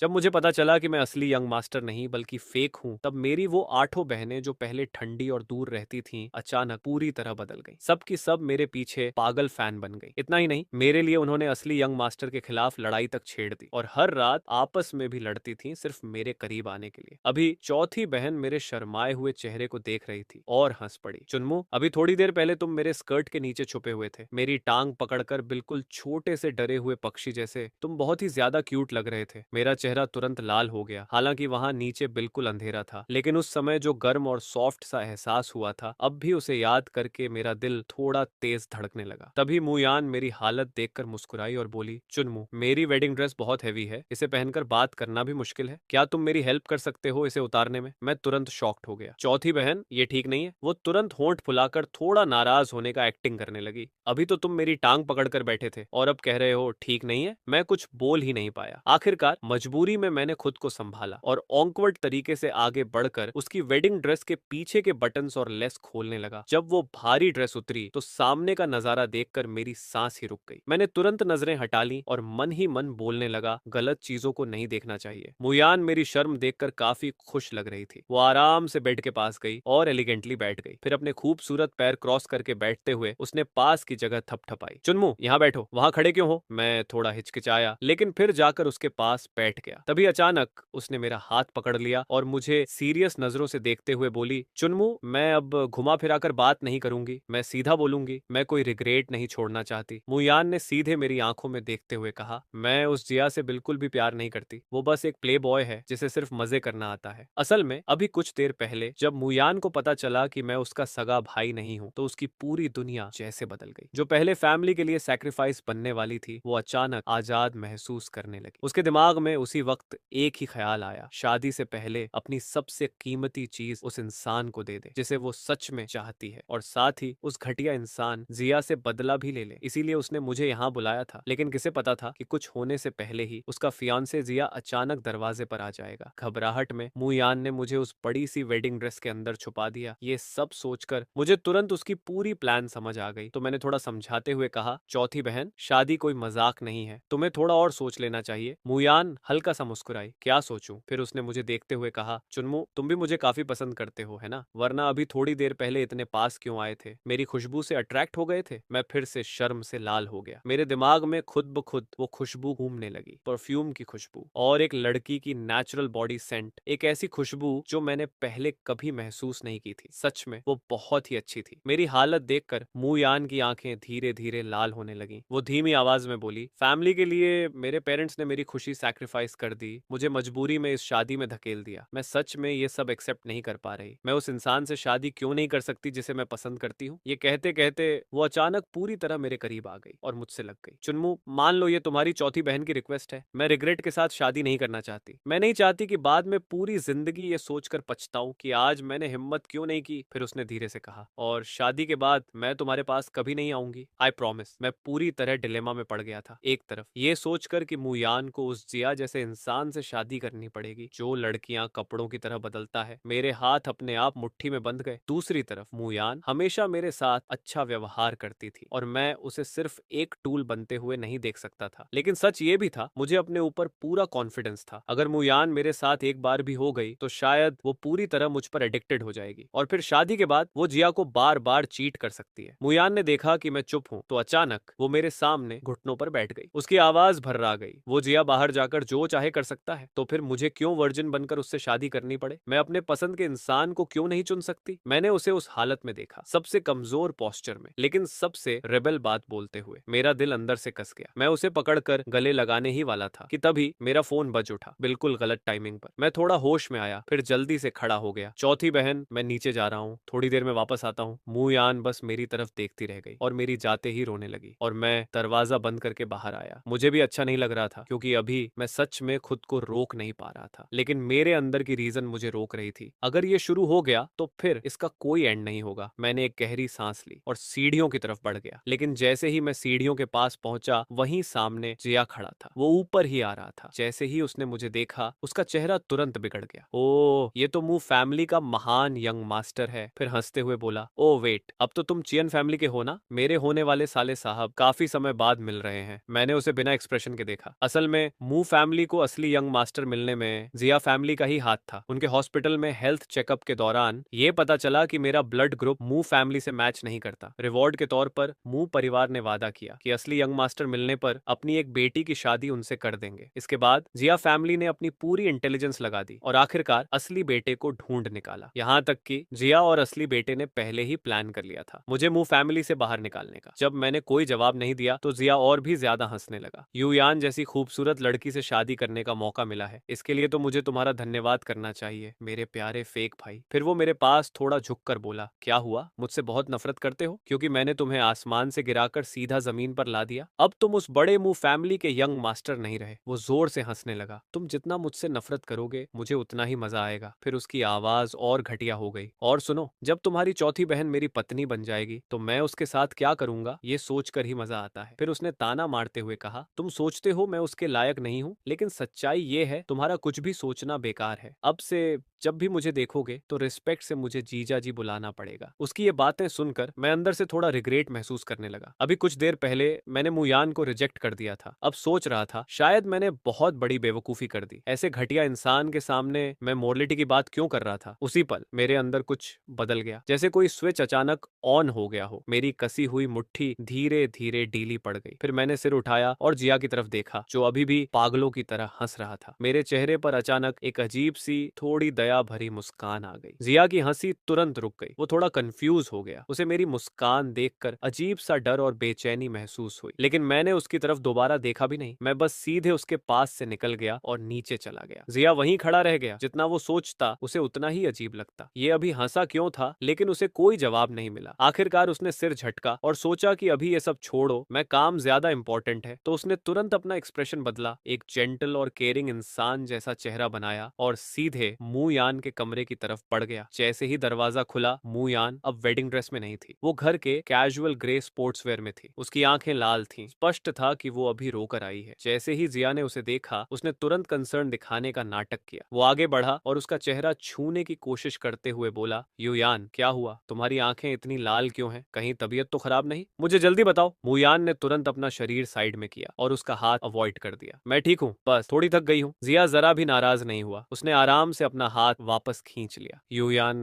जब मुझे पता चला कि मैं असली यंग मास्टर नहीं बल्कि फेक हूँ, तब मेरी वो 8 बहनें जो पहले ठंडी और दूर रहती थीं, अचानक पूरी तरह बदल गईं। सब की सब मेरे पीछे पागल फैन बन गई। इतना ही नहीं, मेरे लिए उन्होंने असली यंग मास्टर के खिलाफ लड़ाई तक छेड़ दी और हर रात आपस में भी लड़ती थीं सिर्फ मेरे करीब आने के लिए। अभी चौथी बहन मेरे शर्माए हुए चेहरे को देख रही थी और हंस पड़ी। चुन्मू, अभी थोड़ी देर पहले तुम मेरे स्कर्ट के नीचे छुपे हुए थे, मेरी टांग पकड़कर बिल्कुल छोटे से डरे हुए पक्षी जैसे। तुम बहुत ही ज्यादा क्यूट लग रहे थे। मेरा चेहरा तुरंत लाल हो गया। हालांकि वहां नीचे बिल्कुल अंधेरा था, लेकिन उस समय जो गर्म और सॉफ्ट सा एहसास हुआ था, अब भी उसे याद करके मेरा दिल थोड़ा तेज धड़कने लगा। तभी मुयान मेरी हालत देखकर मुस्कुराई और बोली, चुन्मू, मेरी वेडिंग ड्रेस बहुत हैवी है, इसे पहनकर बात करना भी मुश्किल है। क्या तुम मेरी हेल्प कर सकते हो इसे उतारने में? मैं तुरंत शॉक्ड हो गया। चौथी बहन, ये ठीक नहीं है। वो तुरंत होंठ फुलाकर थोड़ा नाराज होने का एक्टिंग करने लगी। अभी तो तुम मेरी टांग पकड़कर बैठे थे और अब कह रहे हो ठीक नहीं है? मैं कुछ बोल ही नहीं पाया। आखिरकार मजबूरी में मैंने खुद को संभाला और ऑकवर्ड तरीके से आगे बढ़कर उसकी वेडिंग ड्रेस के पीछे के बटन्स और लेस खोलने लगा। जब वो भारी ड्रेस उतरी तो सामने का नजारा देखकर मेरी सांस ही रुक गई। मैंने तुरंत नजरें हटा ली और मन ही मन बोलने लगा, गलत चीजों को नहीं देखना चाहिए। मुयान मेरी शर्म देखकर काफी खुश लग रही थी। वो आराम से बेड के पास गई और एलिगेंटली बैठ गई। फिर अपने खूबसूरत पैर क्रॉस करके बैठते हुए उसने पास की जगह थपथपाई। चुन्मू, यहाँ बैठो। वहां खड़े क्यों हो? मैं थोड़ा हिचकिचाया, लेकिन फिर जाकर उसके पास बैठ गया। तभी अचानक उसने मेरा हाथ पकड़ लिया और मुझे सीरियस नजरों से देखते हुए बोली, चुन्मू, मैं अब घुमा फिराकर बात नहीं करूंगी, मैं सीधा बोलूंगी। मैं कोई रिग्रेट नहीं छोड़ना चाहती। मुयान ने सीधे मेरी आंखों में देखते हुए कहा, मैं उस जिया से बिल्कुल भी प्यार नहीं करती। वो बस एक प्ले बॉय है जिसे सिर्फ मजे करना आता है। असल में अभी कुछ देर पहले जब मुयान को पता चला कि मैं उसका सगा भाई नहीं हूँ, तो उसकी पूरी दुनिया जैसे बदल गई। जो पहले फैमिली के लिए सैक्रिफाइस बनने वाली थी, वो अचानक आजाद महसूस करने लगी। उसके दिमाग में उसी वक्त एक ही ख्याल आया, शादी से पहले अपनी सबसे कीमती चीज उस इंसान को दे दे जिसे वो सच में चाहती है, और साथ ही उस घटिया इंसान जिया से बदला भी ले ले। इसीलिए उसने मुझे यहाँ बुलाया था। लेकिन किसे पता था कि कुछ होने से पहले ही उसका फियांसे जिया अचानक दरवाजे पर आ जाएगा। घबराहट में मुयान ने मुझे उस बड़ी सी वेडिंग ड्रेस के अंदर छुपा दिया। ये सब सोचकर मुझे तुरंत उसकी पूरी प्लान समझ आ गई। तो मैंने थोड़ा समझाते हुए कहा, चौथी बहन, शादी कोई मजाक नहीं है, तुम्हें थोड़ा और सोच लेना चाहिए। मुयान हल्का सा मुस्कुराई। क्या सोचूं? फिर उसने मुझे देखते हुए कहा, चुन्मू, तुम भी मुझे काफी पसंद करते हो, है ना? वरना अभी थोड़ी देर पहले इतने पास क्यों आए थे? मेरी खुशबू से अट्रैक्ट हो गए थे? मैं फिर से शर्म से लाल हो गया। मेरे दिमाग में खुद ब खुद वो खुशबू घूमने लगी, परफ्यूम की खुशबू, और एक लड़की की नेचुरल बॉडी सेंट। एक ऐसी खुशबू जो मैंने पहले कभी महसूस नहीं की थी। सच में वो बहुत ही अच्छी थी। मेरी हालत देखकर मुयान की आंखें धीरे धीरे लाल होने लगी। वो धीमी आवाज में बोली, फैमिली के लिए मेरे पेरेंट्स ने मेरी खुशी सैक्रिफाइस कर दी, मुझे मजबूरी में इस शादी में धकेल दिया। मैं सच में ये सब एक्सेप्ट नहीं कर पा रही। मैं उस इंसान से शादी क्यों नहीं कर सकती जिसे मैं पसंद करती हूँ? ये कहते कहते वो अचानक पूरी तरह मेरे करीब आ गई और मुझसे लग गई। चुन्मू, मान लो ये तुम्हारी चौथी बहन की रिक्वेस्ट है। मैं रिग्रेट के साथ शादी नहीं करना चाहती। मैं नहीं चाहती कि बाद में पूरी जिंदगी ये सोचकर पछताऊं कि आज मैंने हिम्मत क्यों नहीं की। फिर उसने धीरे से कहा, और शादी के बाद मैं तुम्हारे पास कभी नहीं आऊंगी, आई प्रॉमिस। मैं पूरी तरह डिलेमा में पड़ गया था। एक तरफ ये सोचकर कि मुयान को उस जिया जैसे इंसान से शादी करनी पड़ेगी जो लड़कियां कपड़ों की तरह बदलता है, मेरे हाथ अपने आप मुट्ठी में बंध गए। दूसरी तरफ मुयान हमेशा मेरे साथ अच्छा व्यवहार करती थी और मैं उसे सिर्फ एक टूल बनते हुए नहीं देख सकता था। लेकिन सच ये भी था, मुझे अपने ऊपर पूरा कॉन्फिडेंस था। अगर मुयान मेरे साथ एक बार भी हो गई तो शायद वो पूरी तरह मुझ पर एडिक्टेड हो जाएगी और फिर शादी के बाद वो जिया को बार बार चीट कर सकती है। मुयान ने देखा कि मैं चुप हूँ तो अचानक वो मेरे सामने घुटनों पर बैठ गई। उसकी आवाज भर्रा गई, वो जिया बाहर जाकर जो चाहे कर सकता है, तो फिर मुझे क्यों वर्जिन बनकर उससे शादी करनी पड़े? मैं अपने पसंद के इंसान को क्यों नहीं चुन सकती? मैंने उसे उस हालत में देखा, सबसे कमजोर पोस्चर में, लेकिन सबसे रेबेल बात बोलते हुए। मेरा दिल अंदर से कस गया। मैं उसे पकड़कर गले लगाने ही वाला था कि तभी मेरा फोन बज उठा, बिल्कुल गलत टाइमिंग पर। मैं थोड़ा होश में आया, फिर जल्दी से खड़ा हो गया। चौथी बहन, मैं नीचे जा रहा हूँ, थोड़ी देर में वापस आता हूँ। मुयान बस मेरी तरफ देखती रह गई और मेरी जाते ही रोने लगी और मैं दरवाजा बंद करके बाहर आया। मुझे भी अच्छा नहीं लग रहा था क्योंकि अभी मैं सच में खुद को रोक नहीं पा रहा था, लेकिन मेरे अंदर की रीजन मुझे रोक रही थी। अगर ये शुरू हो गया तो फिर इसका कोई एंड नहीं होगा। मैंने एक गहरी सांस ली और सीढ़ियों की तरफ बढ़ गया। लेकिन जैसे ही मैं सीढ़ियों के पास पहुंचा, वहीं सामने जिया खड़ा था। वो ऊपर ही आ रहा था। जैसे ही उसने मुझे देखा, उसका चेहरा तुरंत बिगड़ गया। ओह, ये तो मुंह फैमिली का महान यंग मास्टर है। फिर हंसते हुए बोला, ओ वेट, अब तो तुम चियन फैमिली के हो ना? मेरे होने वाले साले साहब काफी समय बाद मिल रहे हैं। मैंने उसे बिना एक्सप्रेशन के देखा। असल में मुंह फैमिली को असली यंग मास्टर मिलने में जिया फैमिली का ही हाथ था। उनके हॉस्पिटल में हेल्थ चेकअप के दौरान ये पता चला कि मेरा ब्लड ग्रुप मू फैमिली से मैच नहीं करता। रिवॉर्ड के तौर पर मू परिवार ने वादा किया कि असली यंग मास्टर मिलने पर अपनी एक बेटी की शादी उनसे कर देंगे। इसके बाद जिया फैमिली ने अपनी पूरी इंटेलिजेंस लगा दी और आखिरकार असली बेटे को ढूंढ निकाला। यहाँ तक कि जिया और असली बेटे ने पहले ही प्लान कर लिया था मुझे मू फैमिली से बाहर निकालने का। जब मैंने कोई जवाब नहीं दिया तो जिया और भी ज्यादा हंसने लगा। युयान जैसी खूबसूरत लड़की से शादी करने का मौका मिला है, इसके लिए तो मुझे तुम्हारा धन्यवाद करना चाहिए मेरे प्यारे फेक भाई। फिर वो मेरे पास थोड़ा झुककर बोला, क्या हुआ, मुझसे बहुत नफरत करते हो क्योंकि मैंने तुम्हें आसमान से गिराकर सीधा जमीन पर ला दिया? अब तुम उस बड़े मुंह फैमिली के यंग मास्टर नहीं रहे। वो जोर से हंसने लगा। तुम जितना मुझसे नफरत करोगे मुझे उतना ही मजा आएगा। फिर उसकी आवाज और घटिया हो गई। और सुनो, जब तुम्हारी चौथी बहन मेरी पत्नी बन जाएगी तो मैं उसके साथ क्या करूंगा ये सोचकर ही मजा आता है। फिर उसने ताना मारते हुए कहा, तुम सोचते हो मैं उसके लायक नहीं हूं, लेकिन सच्चाई ये है तुम्हारा कुछ भी सोचना बेकार है। अब से जब भी मुझे देखोगे तो रिस्पेक्ट से मुझे जीजा जी बुलाना पड़ेगा। उसकी ये बातें सुनकर मैं अंदर से थोड़ा रिग्रेट महसूस करने लगा। अभी कुछ देर पहले मैंने मुयान को रिजेक्ट कर दिया था। अब सोच रहा था शायद मैंने बहुत बड़ी बेवकूफी कर दी। ऐसे घटिया इंसान के सामने मैं मोरलिटी की बात क्यों कर रहा था? उसी पल मेरे अंदर कुछ बदल गया, जैसे कोई स्विच अचानक ऑन हो गया हो। मेरी कसी हुई मुट्ठी धीरे धीरे ढीली पड़ गई। फिर मैंने सिर उठाया और जिया की तरफ देखा जो अभी भी पागलों की तरह हंस रहा था। मेरे चेहरे पर अचानक एक अजीब सी थोड़ी दया भरी मुस्कान आ गई। जिया की हंसी तुरंत रुक गई। वो थोड़ा कंफ्यूज हो गया। उसे मेरी मुस्कान देखकर अजीब सा डर और बेचैनी महसूस हुई, लेकिन मैंने उसकी तरफ दोबारा देखा भी नहीं। मैं बस सीधे उसके पास से निकल गया और नीचे चला गया। जिया वहीं खड़ा रह गया। जितना वो सोचता उसे उतना ही अजीब लगता। ये अभी हंसा क्यों था, लेकिन उसे कोई जवाब नहीं मिला। आखिरकार उसने सिर झटका और सोचा कि अभी ये सब छोड़ो, मैं काम ज्यादा इंपॉर्टेंट है। तो उसने तुरंत अपना एक्सप्रेशन बदला, एक जेंटल और केयरिंग इंसान जैसा चेहरा बनाया और सीधे मुयान के कमरे की तरफ बढ़ गया। जैसे ही दरवाजा खुला, मुयान अब वेडिंग ड्रेस में नहीं थी। वो घर के कैजुअल ग्रे स्पोर्ट्सवेयर में थी। उसकी आंखें लाल थीं। स्पष्ट था कि वो अभी रोकर आई है। जैसे ही जिया ने उसे देखा, उसने तुरंत कंसर्न दिखाने का नाटक किया। वो आगे बढ़ा और उसका चेहरा छूने की कोशिश करते हुए बोला, युयान क्या हुआ, तुम्हारी आंखें इतनी लाल क्यों हैं? कहीं तबीयत तो खराब नहीं? मुझे जल्दी बताओ। मुयान ने तुरंत अपना शरीर साइड में किया और उसका हाथ अवॉइड कर दिया। मैं ठीक हूँ, बस थोड़ी थक गई हूँ। जिया जरा भी नाराज नहीं हुआ। उसने आराम से अपना हाथ वापस खींच लिया। युयान,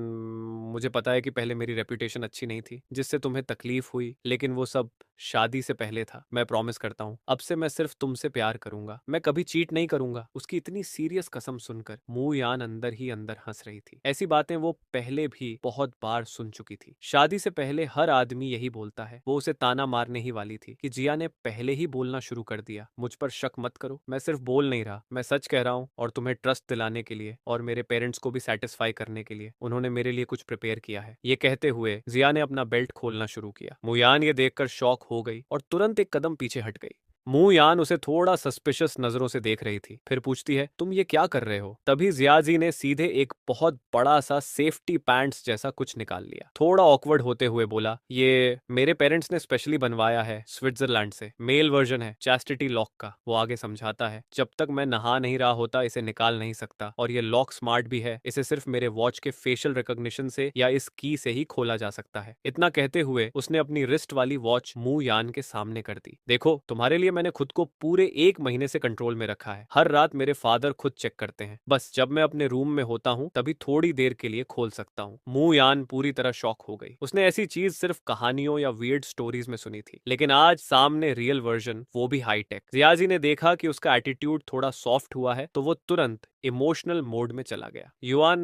मुझे पता है कि पहले मेरी रेपुटेशन अच्छी नहीं थी जिससे तुम्हें तकलीफ हुई, लेकिन वो सब शादी से पहले था। मैं प्रॉमिस करता हूँ अब से मैं सिर्फ तुमसे प्यार करूंगा, मैं कभी चीट नहीं करूंगा। उसकी इतनी सीरियस कसम सुनकर मुयान अंदर ही अंदर हंस रही थी। ऐसी बातें वो पहले भी बहुत बार सुन चुकी थी। शादी से पहले हर आदमी यही बोलता है। वो उसे ताना मारने ही वाली थी कि जिया ने पहले ही बोलना शुरू कर दिया। मुझ पर शक मत करो, मैं सिर्फ बोल नहीं रहा, मैं सच कह रहा हूँ। और तुम्हें ट्रस्ट दिलाने के लिए और मेरे पेरेंट्स को भी सेटिस्फाई करने के लिए उन्होंने मेरे लिए कुछ प्रिपेयर किया है। ये कहते हुए जिया ने अपना बेल्ट खोलना शुरू किया। मुयान ये देखकर शॉक हो गई और तुरंत एक कदम पीछे हट गई। मुयान उसे थोड़ा सस्पिशियस नजरों से देख रही थी। फिर पूछती है, तुम ये क्या कर रहे हो? तभी जियाजी ने सीधे एक बहुत बड़ा सा सेफ्टी पैंट्स जैसा कुछ निकाल लिया। थोड़ा ऑकवर्ड होते हुए बोला, ये मेरे पेरेंट्स ने स्पेशली बनवाया है स्विट्जरलैंड से, मेल वर्जन है चैस्टिटी लॉक का। वो आगे समझाता है, जब तक मैं नहा नहीं रहा होता इसे निकाल नहीं सकता, और ये लॉक स्मार्ट भी है। इसे सिर्फ मेरे वॉच के फेशियल रिकॉग्निशन से या इस की से ही खोला जा सकता है। इतना कहते हुए उसने अपनी रिस्ट वाली वॉच मुयान के सामने कर दी। देखो, तुम्हारे लिए मैंने खुद को पूरे 1 महीने से कंट्रोल में रखा है। हर रात मेरे फादर खुद चेक करते हैं। बस जब मैं अपने रूम में होता हूँ तभी थोड़ी देर के लिए खोल सकता हूँ। मुयान पूरी तरह शॉक हो गई। उसने ऐसी चीज सिर्फ कहानियों या वियर्ड स्टोरीज में सुनी थी, लेकिन आज सामने रियल वर्जन, वो भी हाईटेक। जियाजी ने देखा कि उसका एटीट्यूड थोड़ा सॉफ्ट हुआ है तो वो तुरंत इमोशनल मोड में चला गया। युआन,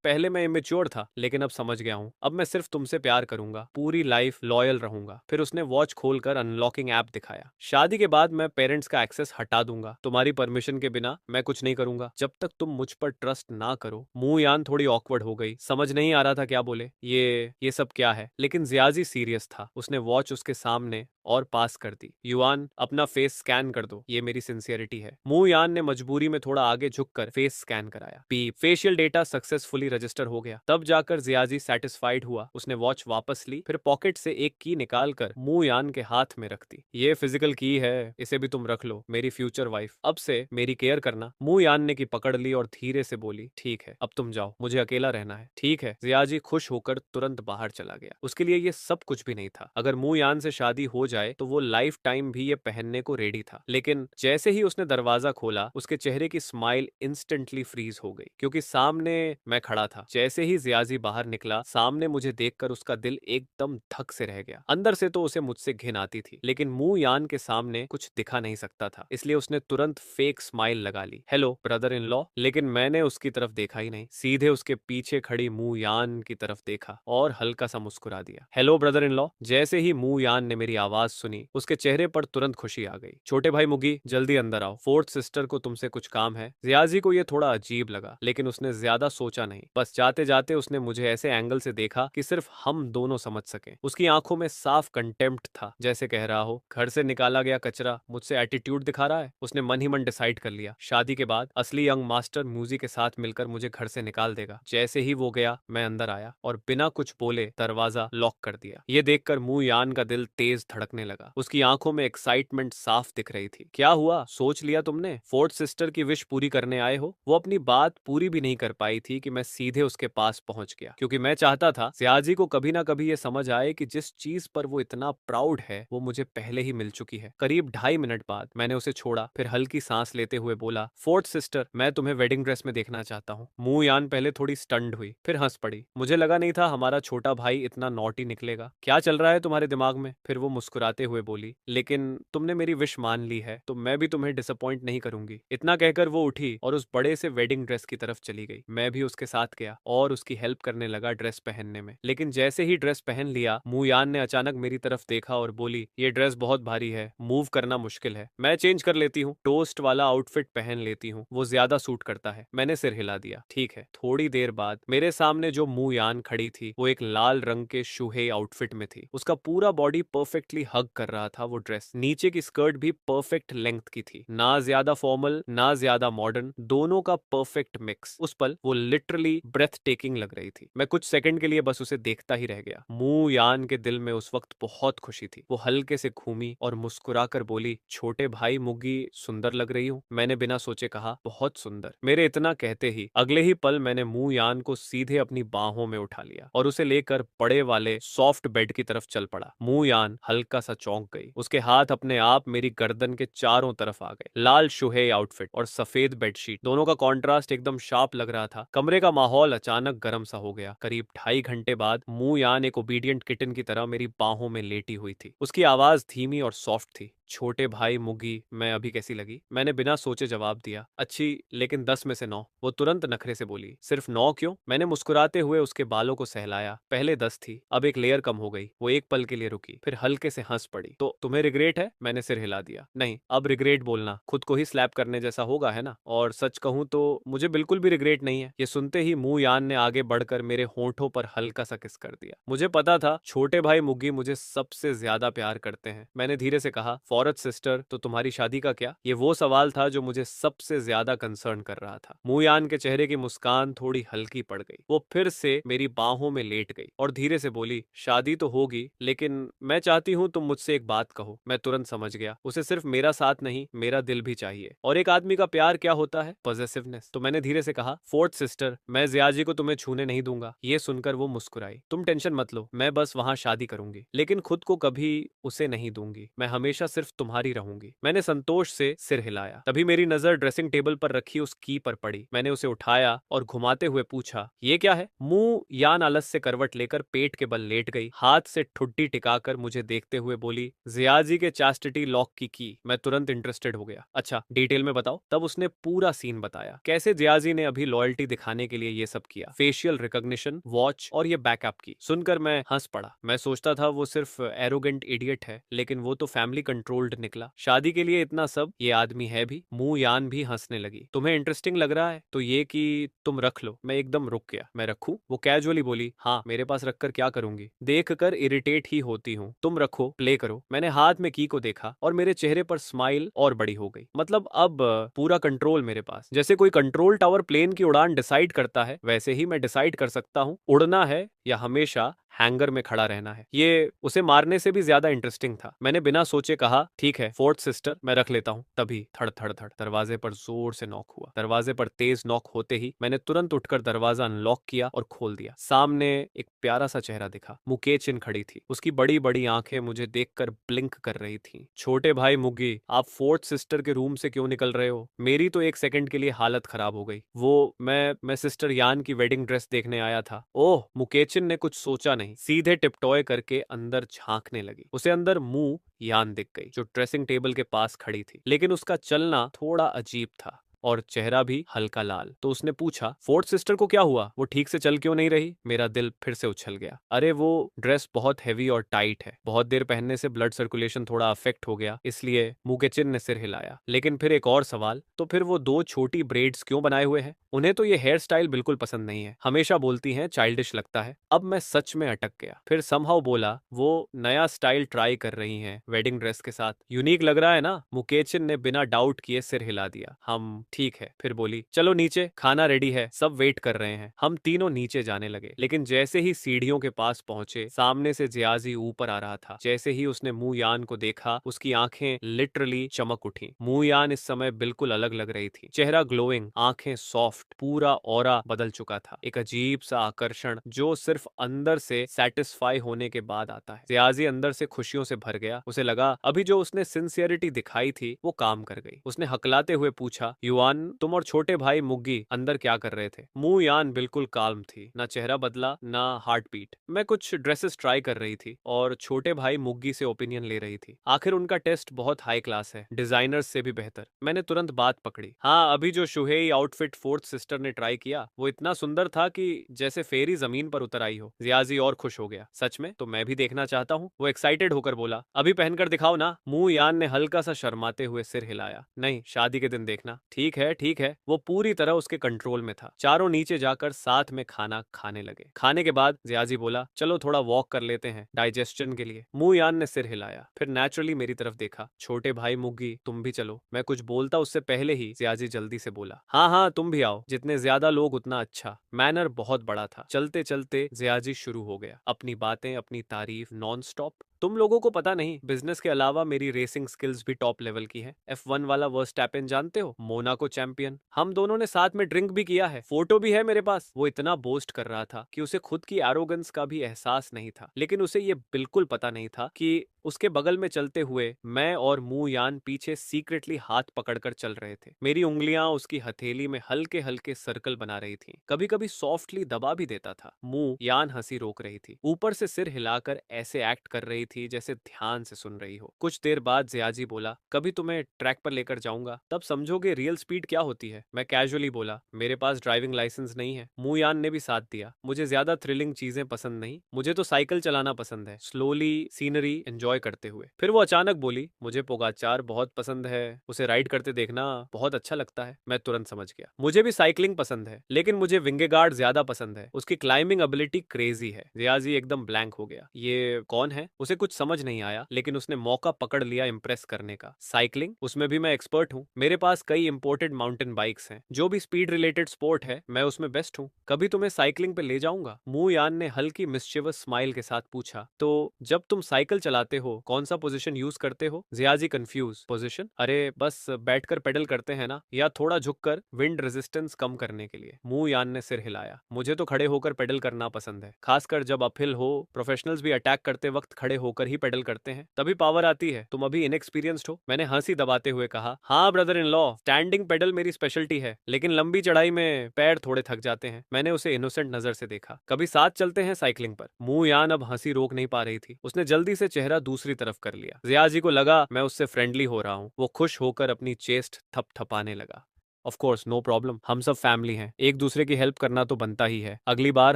पहले मैं इमेच्योर था लेकिन अब समझ गया हूँ। अब मैं सिर्फ तुमसे प्यार करूंगा, पूरी लाइफ लॉयल रहूंगा। फिर उसने वॉच खोलकर अनलॉकिंग ऐप दिखाया। शादी के बाद मैं पेरेंट्स का एक्सेस हटा दूंगा। तुम्हारी परमिशन के बिना मैं कुछ नहीं करूंगा जब तक तुम मुझ पर ट्रस्ट ना करो। मुयान थोड़ी ऑकवर्ड हो गई, समझ नहीं आ रहा था क्या बोले। ये सब क्या है? लेकिन जियाजी सीरियस था। उसने वॉच उसके सामने और पास कर दी। युआन, अपना फेस स्कैन कर दो, ये मेरी सिंसियरिटी है। मुयान ने मजबूरी में थोड़ा आगे झुक झुककर फेस स्कैन कराया। पीप, फेशियल डेटा सक्सेसफुली रजिस्टर हो गया। तब जाकर जियाजी सेटिस्फाइड हुआ। उसने वॉच वापस ली, फिर पॉकेट से एक की निकालकर मू यान के हाथ में रख दी। ये फिजिकल की है, इसे भी तुम रख लो, मेरी फ्यूचर वाइफ। अब से मेरी केयर करना। मू यान ने की पकड़ ली और धीरे से बोली, ठीक है, अब तुम जाओ, मुझे अकेला रहना है। ठीक है। जियाजी खुश होकर तुरंत बाहर चला गया। उसके लिए ये सब कुछ भी नहीं था। अगर मू यान से शादी हो जाए तो वो लाइफ टाइम भी ये पहनने को रेडी था। लेकिन जैसे ही उसने दरवाजा खोला, उसके चेहरे की स्माइल इंस्टेंटली फ्रीज हो गई, क्योंकि सामने मैं खड़ा था। जैसे ही जियाजी बाहर निकला, सामने मुझे देखकर उसका दिल एकदम धक से रह गया। अंदर से तो उसे मुझसे घिन आती थी, लेकिन मू यान के सामने कुछ दिखा नहीं सकता था, इसलिए उसने तुरंत फेक स्माइल लगा ली। Hello brother in law. लेकिन मैंने उसकी तरफ देखा ही नहीं, सीधे उसके पीछे खड़ी मू यान की तरफ देखा और हल्का सा मुस्कुरा दिया। Hello brother in law. जैसे ही मू यान ने मेरी आवाज सुनी, उसके चेहरे पर तुरंत खुशी आ गई। छोटे भाई मुगी, जल्दी अंदर आओ, फोर्थ सिस्टर को तुमसे कुछ काम है। जियाजी को यह थोड़ा अजीब लगा, लेकिन उसने ज्यादा सोचा नहीं। बस जाते जाते उसने मुझे ऐसे एंगल से देखा कि सिर्फ हम दोनों समझ सके। उसकी आंखों में साफ कंटेम्प्ट था, जैसे कह रहा हो, घर से निकाला गया कचरा मुझसे एटीट्यूड दिखा रहा है। उसने मन ही मन डिसाइड कर लिया, शादी के बाद असली यंग मास्टर म्यूजिक के साथ मिलकर मुझे घर से निकाल देगा। जैसे ही वो गया, मैं अंदर आया और बिना कुछ बोले दरवाजा लॉक कर दिया। ये देखकर मू यान का दिल तेज धड़कने लगा। उसकी आंखों में एक्साइटमेंट साफ दिख रही थी। क्या हुआ, सोच लिया तुमने? फोर्थ सिस्टर की विश पूरी करने आए हो? वो अपनी बात पूरी भी नहीं कर पाई थी कि मैं सीधे उसके पास पहुंच गया, क्योंकि मैं चाहता था जियाजी को कभी ना कभी ये समझ आए कि जिस चीज पर वो इतना प्राउड है, वो मुझे पहले ही मिल चुकी है। करीब 2.5 मिनट बाद मैंने उसे छोड़ा, फिर हल्की सांस लेते हुए बोला, फोर्थ सिस्टर, मैं तुम्हें वेडिंग ड्रेस में देखना चाहता हूँ। मू यान पहले थोड़ी स्टन्ड हुई, फिर हंस पड़ी। मुझे लगा नहीं था हमारा छोटा भाई इतना नॉटी निकलेगा। क्या चल रहा है तुम्हारे दिमाग में? फिर वो मुस्कुराते हुए बोली, लेकिन तुमने मेरी विश मान ली है तो मैं भी तुम्हें डिसअपॉइंट नहीं करूंगी। इतना कहकर वो उठी और उस बड़े से वेडिंग ड्रेस की तरफ चली गई। मैं भी उसके साथ गया और उसकी हेल्प करने लगा ड्रेस पहनने में। लेकिन जैसे ही ड्रेस पहन लिया, मू यान ने अचानक मेरी तरफ देखा और बोली, ये ड्रेस बहुत भारी है, मूव करना मुश्किल है, मैं चेंज कर लेती हूँ, टोस्ट वाला आउटफिट पहन लेती हूँ, वो ज्यादा सूट करता है। मैंने सिर हिला दिया, ठीक है। थोड़ी देर बाद मेरे सामने जो मू यान खड़ी थी, वो एक लाल रंग के शूहे आउटफिट में थी। उसका पूरा बॉडी परफेक्टली हग कर रहा था वो ड्रेस। नीचे की स्कर्ट भी परफेक्ट लेंथ की थी, ना ज्यादा फॉर्मल ना ज्यादा मॉडर्न, दोनों का परफेक्ट मिक्स। उस पल वो लिटरली ब्रेथ टेकिंग लग रही थी। मैं कुछ सेकंड के लिए बस उसे देखता ही रह गया। मू यान के दिल में उस वक्त बहुत खुशी थी। वो हल्के से घूमी और मुस्कुराकर बोली, छोटे भाई मुगी, सुंदर लग रही हूँ। मैंने बिना सोचे कहा, बहुत सुंदर। मेरे इतना कहते ही अगले ही पल मैंने मू यान को सीधे अपनी बाहों में उठा लिया और उसे लेकर बड़े वाले सॉफ्ट बेड की तरफ चल पड़ा। मू यान हल्का सा चौंक गई। उसके हाथ अपने आप मेरी गर्दन के चारों तरफ आ गए। लाल शुहे आउटफिट और सफेद बेडशीट, दोनों का कॉन्ट्रास्ट एकदम शार्प लग रहा था। कमरे का माहौल अचानक गर्म सा हो गया। करीब 2.5 घंटे बाद मू यान एक ओबीडियंट किटन की तरह मेरी बाहों में लेटी हुई थी। उसकी आवाज धीमी और सॉफ्ट थी, छोटे भाई मुगी, मैं अभी कैसी लगी? मैंने बिना सोचे जवाब दिया, अच्छी, लेकिन 10 में से 9। वो तुरंत नखरे से बोली, सिर्फ 9 क्यों? मैंने मुस्कुराते हुए उसके बालों को सहलाया। पहले 10 थी, अब एक लेयर कम हो गई। वो एक पल के लिए रुकी, फिर हल्के से हंस पड़ी। तो तुम्हें रिग्रेट है? मैंने सिर हिला दिया। नहीं, अब रिग्रेट बोलना खुद को ही स्लैप करने जैसा होगा, है ना? और सच कहूं तो मुझे बिल्कुल भी रिग्रेट नहीं है। ये सुनते ही मू यान ने आगे बढ़कर मेरे होंठों पर हल्का सा किस कर दिया। मुझे पता था छोटे भाई मुगी मुझे सबसे ज्यादा प्यार करते हैं। मैंने धीरे से कहा, फॉरेस्ट सिस्टर, तो तुम्हारी शादी का क्या? ये वो सवाल था जो मुझे सबसे ज्यादा कंसर्न कर रहा था। मू यान के चेहरे की मुस्कान थोड़ी हल्की पड़ गई। वो फिर से मेरी बाहों में लेट गई और धीरे से बोली, शादी तो होगी, लेकिन मैं चाहती हूँ तुम मुझसे एक बात कहो। मैं तुरंत समझ गया, उसे सिर्फ मेरा साथ नहीं, मेरा दिल भी चाहिए। और एक आदमी का प्यार क्या होता है? पॉजेसिवनेस। तो मैंने धीरे से कहा, फोर्थ सिस्टर, मैं जियाजी को तुम्हें छूने नहीं दूंगा। ये सुनकर वो मुस्कुराई, तुम टेंशन मत लो, मैं बस वहां शादी करूंगी, लेकिन खुद को कभी उसे नहीं दूंगी। मैं हमेशा सिर्फ तुम्हारी रहूंगी। मैंने संतोष से सिर हिलाया। तभी मेरी नजर ड्रेसिंग टेबल पर रखी उस की पर पड़ी। मैंने उसे उठाया और घुमाते हुए पूछा, ये क्या है? मू यान आलस से करवट लेकर पेट के बल लेट गई, हाथ से ठुड्डी टिकाकर मुझे देखते हुए बोली, जियाजी के चास्टिटी लॉक की। मैं तुरंत इंटरेस्टेड हो गया। अच्छा, डिटेल में बताओ। तब उसने पूरा सीन बताया, कैसे जियाजी ने अभी लॉयल्टी दिखाने के लिए ये सब किया, फेशियल रिकॉग्निशन, वॉच और ये बैकअप की। सुनकर मैं हंस पड़ा। मैं सोचता था वो सिर्फ एरोगेंट इडियट है, लेकिन वो तो फैमिली कंट्रोल कंट्रोल्ड निकला। शादी के लिए इतना सब, ये आदमी है भी। मुंह यान भी हंसने लगी। तुम्हें इंटरेस्टिंग लग रहा है तो ये कि तुम रख लो। मैं एकदम रुक गया। मैं रखूं? वो कैजुअली बोली, हाँ मेरे पास रखकर क्या करूंगी, देख कर इरिटेट ही होती हूँ। तुम रखो, प्ले करो। मैंने हाथ में की को देखा और मेरे चेहरे पर स्माइल और बड़ी हो गई। मतलब अब पूरा कंट्रोल मेरे पास। जैसे कोई कंट्रोल टावर प्लेन की उड़ान डिसाइड करता है, वैसे ही मैं डिसाइड कर सकता हूँ उड़ना है या हमेशा हैंगर में खड़ा रहना है। ये उसे मारने से भी ज्यादा इंटरेस्टिंग था। मैंने बिना सोचे कहा, ठीक है फोर्थ सिस्टर, मैं रख लेता हूँ। तभी थड़ थड़ थड़ दरवाजे पर जोर से नॉक हुआ। दरवाजे पर तेज नॉक होते ही मैंने तुरंत उठकर दरवाजा अनलॉक किया और खोल दिया। सामने एक प्यारा सा चेहरा दिखा। मुकेचिन खड़ी थी। उसकी बड़ी बड़ी आंखें मुझे देखकर ब्लिंक कर रही थी। छोटे भाई मुगी, आप फोर्थ सिस्टर के रूम से क्यों निकल रहे हो? मेरी तो एक सेकंड के लिए हालत खराब हो गई। वो मैं सिस्टर यान की वेडिंग ड्रेस देखने आया था। ओह, मुकेचिन ने कुछ सोचा नहीं, सीधे टिपटॉय करके अंदर झांकने लगी। उसे अंदर मुंह यान दिख गई, जो ड्रेसिंग टेबल के पास खड़ी थी, लेकिन उसका चलना थोड़ा अजीब था और चेहरा भी हल्का लाल। तो उसने पूछा, फोर्थ सिस्टर को क्या हुआ? वो ठीक से चल क्यों नहीं रही? मेरा दिल फिर से उछल गया। अरे वो ड्रेस बहुत हैवी और टाइट है, बहुत देर पहनने से ब्लड सर्कुलेशन थोड़ा अफेक्ट हो गया, इसलिए। मुकेचिन ने सिर हिलाया। लेकिन फिर एक और सवाल, तो फिर वो दो छोटी ब्रेड्स क्यों बनाए हुए हैं? उन्हें तो ये हेयर स्टाइल बिल्कुल पसंद नहीं है, हमेशा बोलती हैं चाइल्डिश लगता है। अब मैं सच में अटक गया। फिर समहाउ बोला, वो नया स्टाइल ट्राई कर रही हैं वेडिंग ड्रेस के साथ, यूनिक लग रहा है ना? मुकेचिन ने बिना डाउट किए सिर हिला दिया। हम ठीक है। फिर बोली, चलो नीचे, खाना रेडी है, सब वेट कर रहे हैं। हम तीनों नीचे जाने लगे, लेकिन जैसे ही सीढ़ियों के पास पहुंचे, सामने से जियाजी ऊपर आ रहा था। जैसे ही उसने मुंह यान को देखा, उसकी आंखें लिटरली चमक उठी। मुंह यान इस समय बिल्कुल अलग लग रही थी। चेहरा ग्लोइंग, आंखें सॉफ्ट, पूरा ऑरा बदल चुका था। एक अजीब सा आकर्षण जो सिर्फ अंदर से सेटिस्फाई होने के बाद आता है। जियाजी अंदर से खुशियों से भर गया। उसे लगा अभी जो उसने सिंसियरिटी दिखाई थी वो काम कर गई। उसने हकलाते हुए पूछा, युआन, तुम और छोटे भाई मुग्गी अंदर क्या कर रहे थे? मुंह यान बिल्कुल काल्म थी, ना चेहरा बदला ना हार्ट बीट। मैं कुछ ड्रेसेस ट्राई कर रही थी और छोटे भाई मुग्गी से ओपिनियन ले रही थी। आखिर उनका टेस्ट बहुत हाई क्लास है, डिजाइनर्स से भी बेहतर। मैंने तुरंत बात पकड़ी। हाँ, अभी जो शुहेई आउटफिट फोर्थ सिस्टर ने ट्राई किया वो इतना सुंदर था कि जैसे फेरी जमीन पर उतर आई हो। जियाजी और खुश हो गया। सच में? तो मैं भी देखना चाहता हूँ, वो एक्साइटेड होकर बोला। अभी पहनकर दिखाओ ना। मुंह यान ने हल्का सा शर्माते हुए सिर हिलाया। नहीं, शादी के दिन देखना। ठीक है ठीक है। वो पूरी तरह उसके कंट्रोल में था। चारों नीचे जाकर साथ में खाना खाने लगे। खाने के बाद जियाजी बोला, चलो थोड़ा वॉक कर लेते हैं डाइजेशन के लिए। मुंह यान ने सिर हिलाया, फिर नेचुरली मेरी तरफ देखा। छोटे भाई मुग्गी, तुम भी चलो। मैं कुछ बोलता उससे पहले ही जियाजी जल्दी से बोला, हाँ हाँ तुम भी आओ, जितने ज्यादा लोग उतना अच्छा। मैनर बहुत बड़ा था। चलते चलते जियाजी शुरू हो गया, अपनी बातें, अपनी तारीफ नॉन स्टॉप। तुम लोगों को पता नहीं, बिजनेस के अलावा मेरी रेसिंग स्किल्स भी टॉप लेवल की है। F1 वाला वर्स्टैपेन जानते हो, मोनाको चैंपियन, हम दोनों ने साथ में ड्रिंक भी किया है, फोटो भी है मेरे पास। वो इतना बोस्ट कर रहा था कि उसे खुद की एरोगेंस का भी एहसास नहीं था, लेकिन उसे ये बिल्कुल पता नहीं था कि उसके बगल में चलते हुए मैं और मुंह यान पीछे सीक्रेटली हाथ पकड़कर चल रहे थे। मेरी उंगलियां उसकी हथेली में हल्के हल्के सर्कल बना रही थी, कभी कभी सॉफ्टली दबा भी देता था। मुंह यान हंसी रोक रही थी, ऊपर से सिर हिलाकर ऐसे एक्ट कर रही थी जैसे ध्यान से सुन रही हो। कुछ देर बाद जियाजी बोला, कभी तुम्हें ट्रैक पर लेकर जाऊंगा, तब समझोगे रियल स्पीड क्या होती है। मैं कैजुअली बोला, मेरे पास ड्राइविंग लाइसेंस नहीं है। मुंह यान ने भी साथ दिया, मुझे ज्यादा थ्रिलिंग चीजें पसंद नहीं, मुझे तो साइकिल चलाना पसंद है, स्लोली सीनरी एंजॉय करते हुए। फिर वो अचानक बोली, मुझे पोगाचार बहुत पसंद है, उसे राइड करते देखना बहुत अच्छा लगता है। मैं तुरंत समझ गया, मुझे भी साइकिलिंग पसंद है, लेकिन मुझे विंगेगार्ड ज्यादा पसंद है, उसकी क्लाइंबिंग एबिलिटी क्रेजी है। रियाजी एकदम ब्लैंक हो गया, ये कौन है? उसे कुछ समझ नहीं आया, लेकिन उसने मौका पकड़ लिया इम्प्रेस करने का। साइकिलिंग, उसमें भी मैं एक्सपर्ट हूँ, मेरे पास कई इंपोर्टेड माउंटेन बाइक्स हैं, जो भी स्पीड रिलेटेड स्पोर्ट है मैं उसमें बेस्ट हूँ, कभी तुम्हें साइकिलिंग पे ले जाऊंगा। मुंह यान ने हल्की मिस्चिवस स्माइल के साथ पूछा, तो जब तुम साइकिल चलाते हो कौन सा पोजीशन यूज करते हो? Jiyaji confuse, position? अरे बस बैठकर पेडल करते हैं ना, या थोड़ा झुककर विंड रेजिस्टेंस कम करने के लिए। मुंह यान ने सिर हिलाया, मुझे तो खड़े होकर पेडल करना पसंद है, खासकर जब अपहिल हो। प्रोफेशनल्स भी अटैक करते वक्त खड़े होकर ही पेडल करते हैं, तभी पावर आती है, तुम अभी इनएक्सपीरियंस्ड हो। मैंने हंसी दबाते हुए कहा, हाँ brother in law, standing pedal मेरी स्पेशलिटी है, लेकिन लंबी चढ़ाई में पैर थोड़े थक जाते हैं। मैंने उसे इनोसेंट नजर से देखा, कभी साथ चलते हैं साइकिलिंग पर। मुंह यान अब हंसी रोक नहीं पा रही थी, उसने जल्दी से चेहरा दूसरी तरफ कर लिया। जियाजी को लगा मैं उससे फ्रेंडली हो रहा हूँ। वो खुश होकर अपनी चेस्ट थपथपाने लगा। ऑफ कोर्स नो प्रॉब्लम, हम सब फैमिली हैं, एक दूसरे की हेल्प करना तो बनता ही है। अगली बार